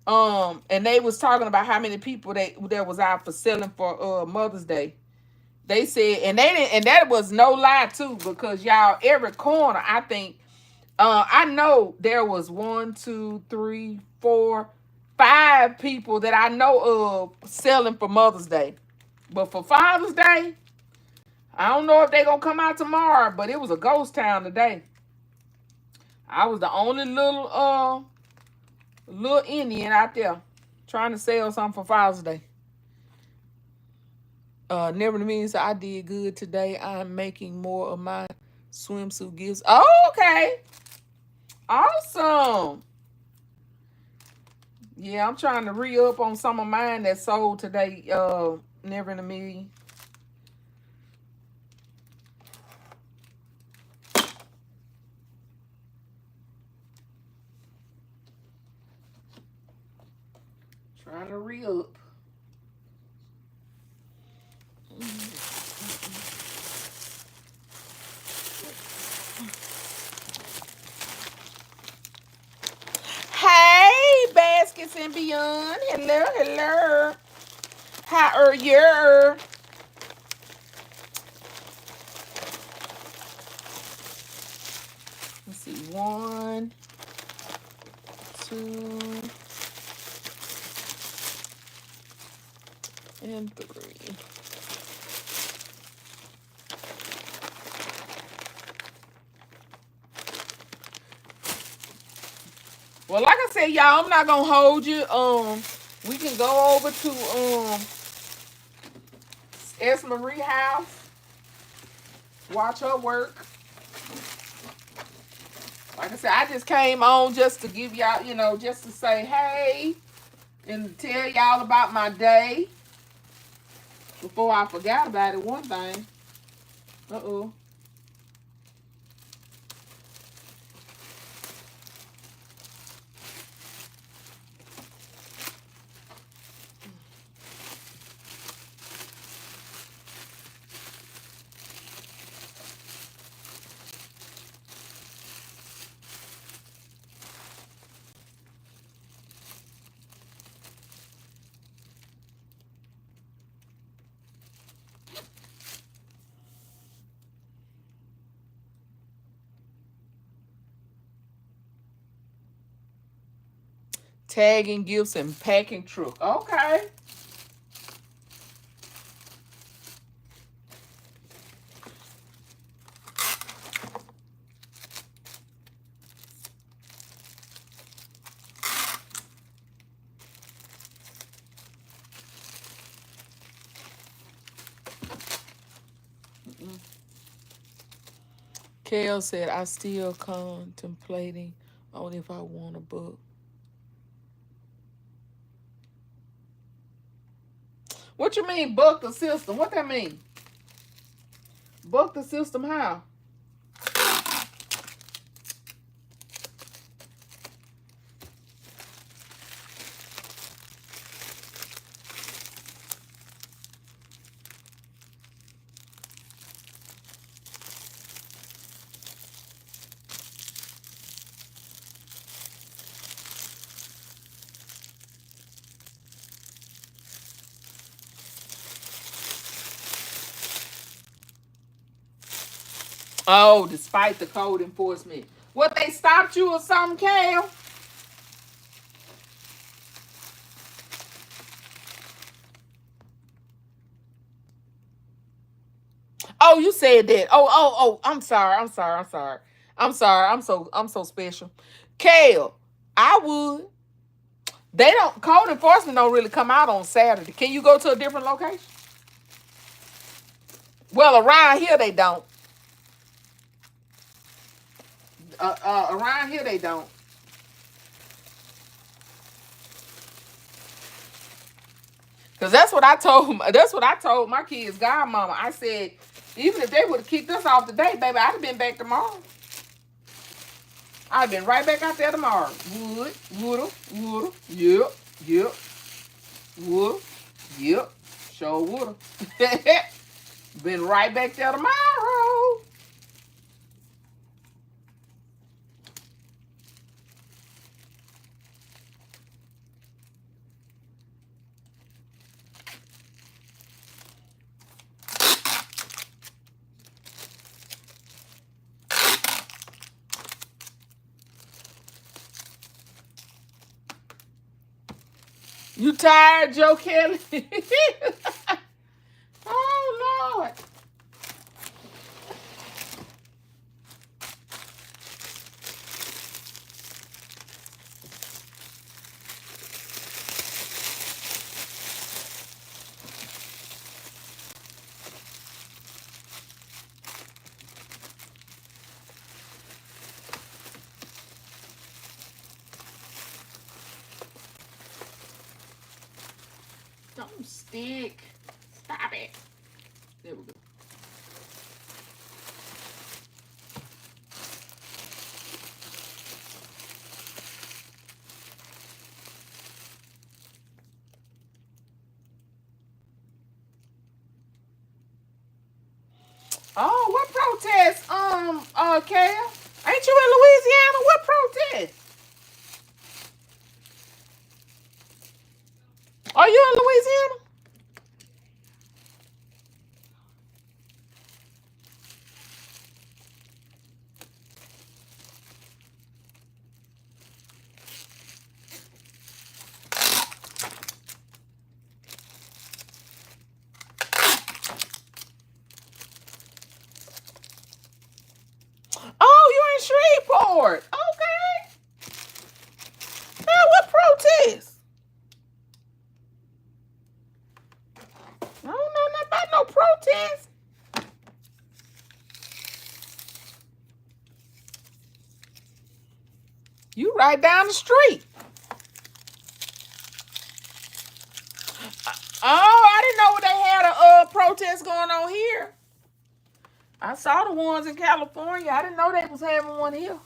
And they was talking about how many people that was out for selling for Mother's Day. They said, and they didn't, and that was no lie too, because y'all, every corner, I think, I know there was 1, 2, 3, 4, 5 people that I know of selling for Mother's Day. But for Father's Day, I don't know if they gonna come out tomorrow, but it was a ghost town today. I was the only little Indian out there trying to sell something for Father's Day. Never means I did good today. I'm making more of my swimsuit gifts. Oh, okay. Awesome. Yeah, I'm trying to re-up on some of mine that sold today. Never in a million. Trying to re-up. Hey, Baskets and Beyond. Hello, hello. How are you? Let's see. 1, 2, and 3. Well, like I said, y'all, I'm not gonna hold you. We can go over to S. Marie house, watch her work. Like I said, I just came on just to give y'all, just to say hey and tell y'all about my day before I forgot about it. One thing. Uh-oh. Tagging gifts and packing truck. Okay. Kale said, I still contemplating on if I want a book. What you mean, buck the system? What that mean? Buck the system how? Oh, despite the code enforcement. What, they stopped you or something, Cal? Oh, you said that. Oh, I'm sorry. I'm so special. Cal, I would. They don't, code enforcement don't really come out on Saturday. Can you go to a different location? Well, around here they don't. Around here they don't. Cause that's what I told. That's what I told my kids' godmama. I said, even if they would have kicked us off today, baby, I'd have been back tomorrow. I'd have been right back out there tomorrow. Woulda, yep, woulda, yep, sure woulda. Been right back there tomorrow. You tired, Joe Kelly? Oh, Lord. Don't stick. Stop it. There we go. Oh, what protest? Cal? Ain't you in Louisiana? What protest? Are you in Louisiana? Oh, you're in Shreveport. Okay. Now, what protest? I don't know nothing about no protest. You right down the street. Oh, I didn't know they had a protest going on here. I saw the ones in California. I didn't know they was having one here.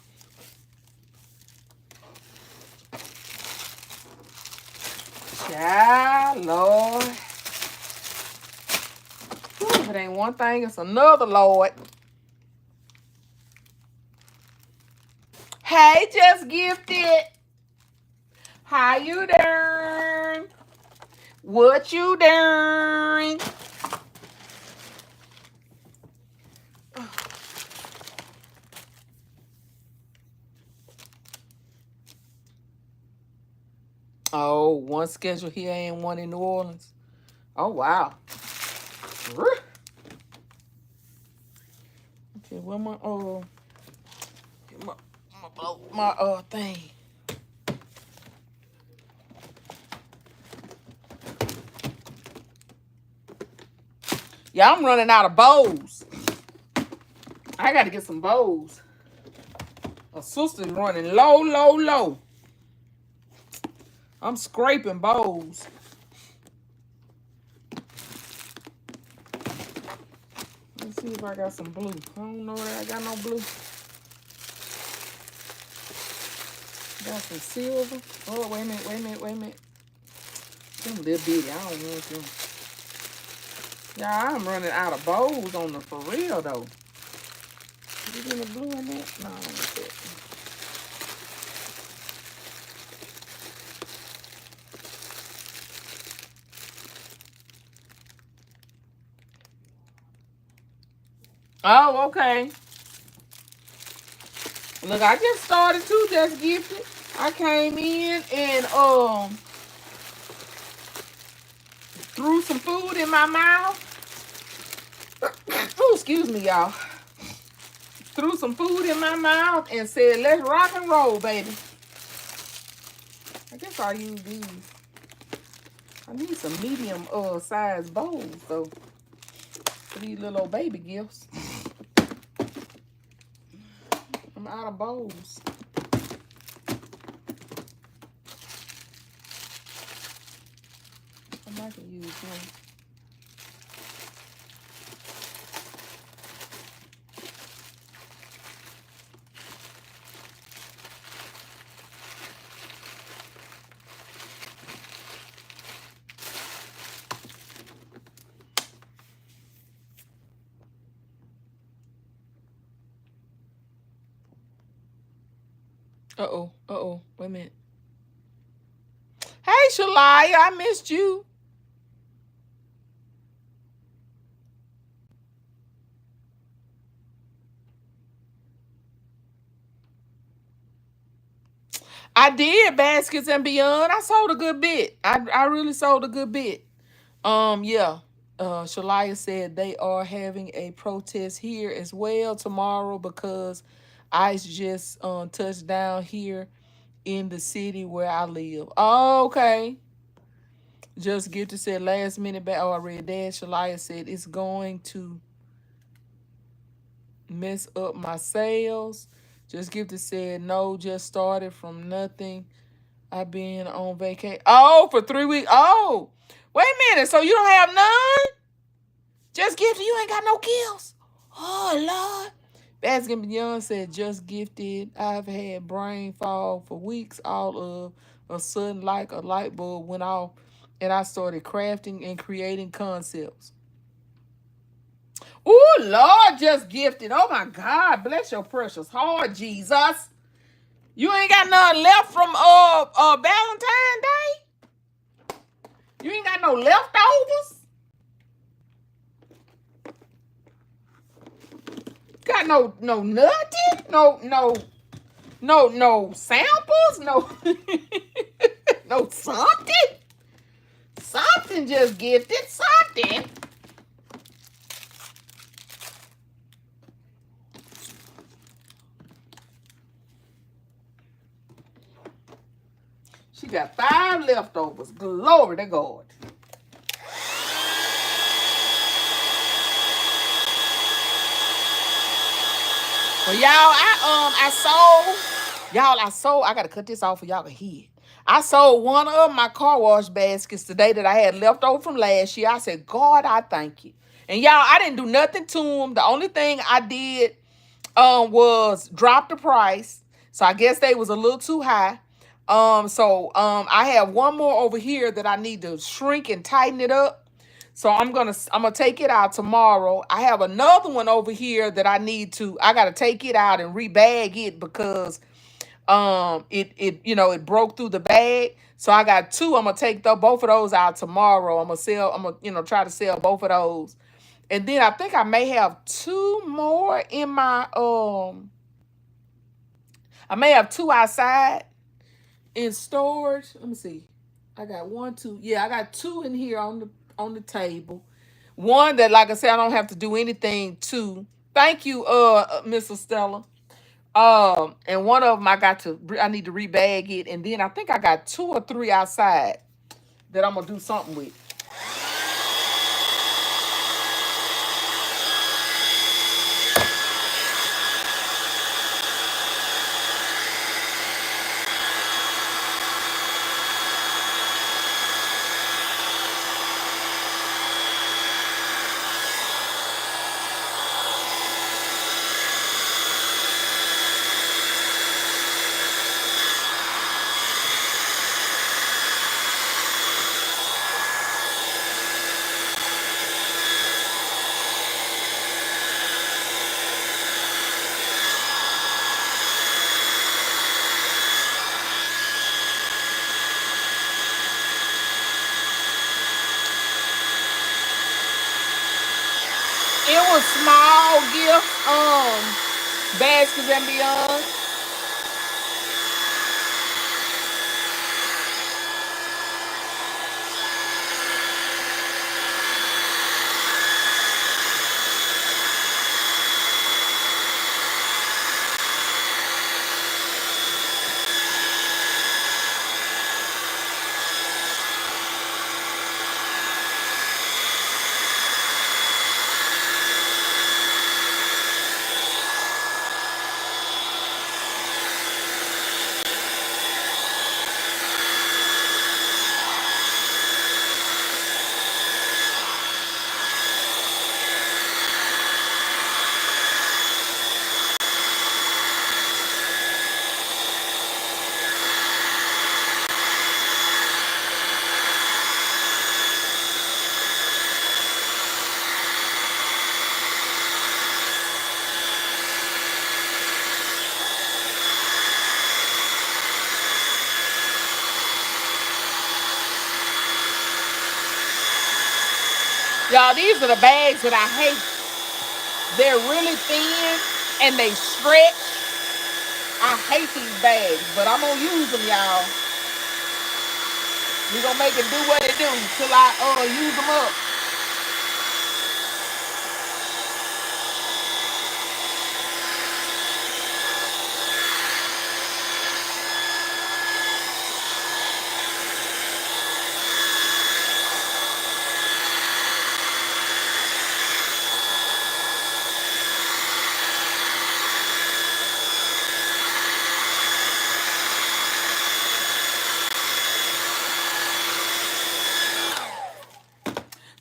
Child, Lord. Ooh, if it ain't one thing, it's another, Lord. Hey, Just Gifted. How you doing? What you doing? Oh, one schedule here and one in New Orleans. Oh, wow. Okay, where my thing. Yeah, I'm running out of bows. I got to get some bows. A sister's running low. I'm scraping bows. Let's see if I got some blue. I don't know that I got no blue. Got some silver. Oh, wait a minute. Them little bitty. I don't want them. Yeah, I'm running out of bows on the for real though. Is there any blue in that? No, that's it. Oh, okay. Look, I just started to just gifted. I came in and threw some food in my mouth. Oh, excuse me, y'all. Threw some food in my mouth and said, "Let's rock and roll, baby." I guess I'll use these. I need some medium size bowls though for these little old baby gifts. I'm out of bowls. I might can use one. Uh-oh. Uh-oh. Wait a minute. Hey, Shalaya, I missed you. I did Baskets and Beyond. I sold a good bit. I really sold a good bit. Yeah. Shalaya said they are having a protest here as well tomorrow because ICE just touched down here in the city where I live. Oh, okay. Just get to say last minute back. Oh, I read that. Shalaya said it's going to mess up my sales. Just give to said no, just started from nothing. I've been on vacation. Oh, for 3 weeks. Oh, wait a minute. So you don't have none? Just gifted. You ain't got no kills. Oh, Lord. Baskin Beyond said, just gifted. I've had brain fog for weeks. All of a sudden, like a light bulb went off, and I started crafting and creating concepts. Oh, Lord, just gifted. Oh, my God. Bless your precious heart, Jesus. You ain't got nothing left from Valentine's Day? You ain't got no leftovers? Got no nothing? No samples? No no something? Something just gifted. Something. She got 5 leftovers. Glory to God. Well, y'all, I sold. I gotta cut this off for y'all to hear. I sold one of my car wash baskets today that I had left over from last year. I said, God, I thank you. And y'all, I didn't do nothing to them. The only thing I did was drop the price. So I guess they was a little too high. I have one more over here that I need to shrink and tighten it up. So I'm gonna take it out tomorrow. I have another one over here that I gotta take it out and rebag it because it broke through the bag. So I got 2. I'm gonna take both of those out tomorrow. I'm gonna try to sell both of those. And then I think I may have 2 more in my I may have 2 outside in storage. Let me see. I got 1, 2. Yeah, I got 2 in here on the table. One that, like I said, I don't have to do anything to. Thank you, Mrs. Stella. And one of them I need to rebag it, and then I think I got 2 or 3 outside that I'm gonna do something with. It was small gifts, baskets and beyond. Y'all, these are the bags that I hate. They're really thin and they stretch. I hate these bags, but I'm gonna use them, y'all. We gonna make it do what it do till I use them up.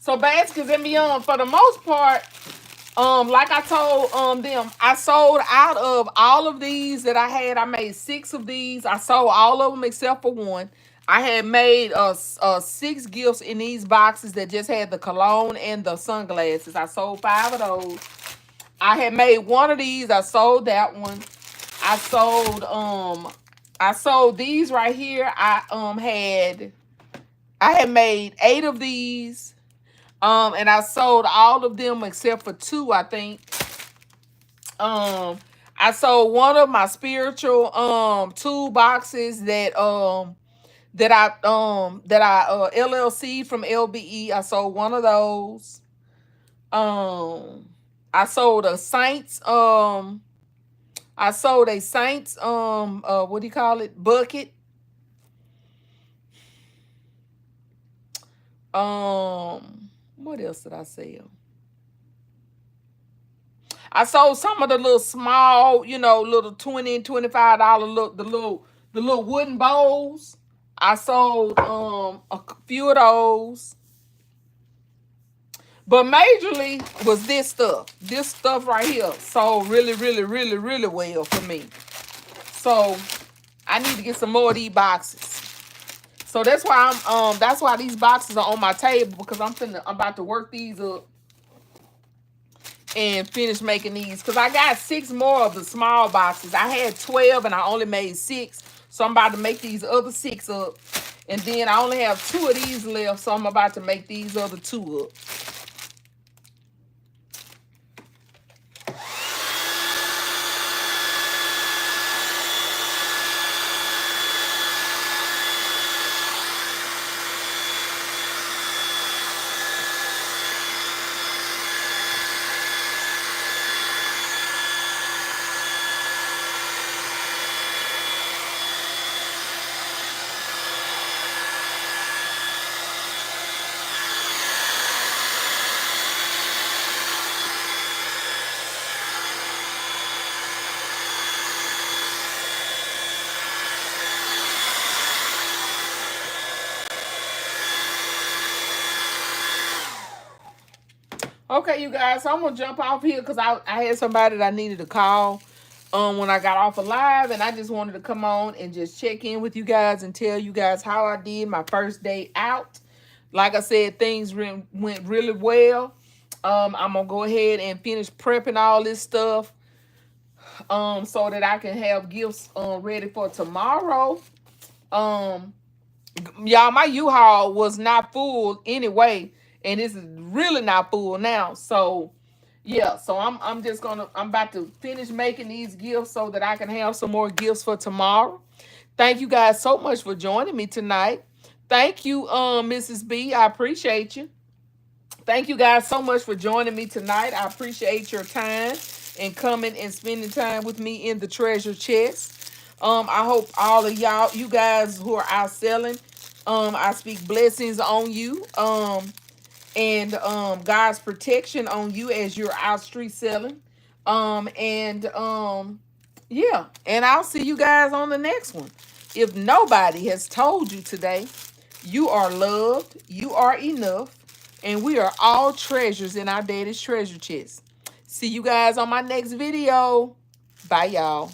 So baskets and beyond, for the most part, like I told them, I sold out of all of these that I had. I made 6 of these. I sold all of them except for one. I had made 6 gifts in these boxes that just had the cologne and the sunglasses. I sold 5 of those. I had made one of these. I sold that one. I sold these right here. I had made 8 of these. And I sold all of them except for 2, I think. I sold one of my spiritual tool boxes that I LLC from LBE. I sold one of those. I sold a Saints what do you call it? Bucket. What else did I sell? I sold some of the little small, little $20 and $25 the little wooden bowls. I sold a few of those. But majorly was this stuff. This stuff right here sold really, really, really, really well for me. So I need to get some more of these boxes. So that's why these boxes are on my table, because I'm about to work these up and finish making these, because I got 6 more of the small boxes. I had 12 and I only made 6, so I'm about to make these other 6 up, and then I only have 2 of these left, so I'm about to make these other 2 up. Okay, you guys, so I'm gonna jump off here because I had somebody that I needed to call when I got off of live, and I just wanted to come on and just check in with you guys and tell you guys how I did my first day out. Like I said, things went really well. I'm gonna go ahead and finish prepping all this stuff so that I can have gifts ready for tomorrow. Y'all, my U-Haul was not full anyway, and it's really not full now. So yeah, so I'm about to finish making these gifts so that I can have some more gifts for tomorrow. Thank you guys so much for joining me tonight. Thank you, Mrs. B. I appreciate you. Thank you guys so much for joining me tonight. I appreciate your time and coming and spending time with me in the treasure chest. I hope all of you guys who are out selling, I speak blessings on you. And God's protection on you as you're out street selling. Yeah, and I'll see you guys on the next one. If nobody has told you today, you are loved, you are enough, and we are all treasures in our daddy's treasure chest. See you guys on my next video. Bye, y'all.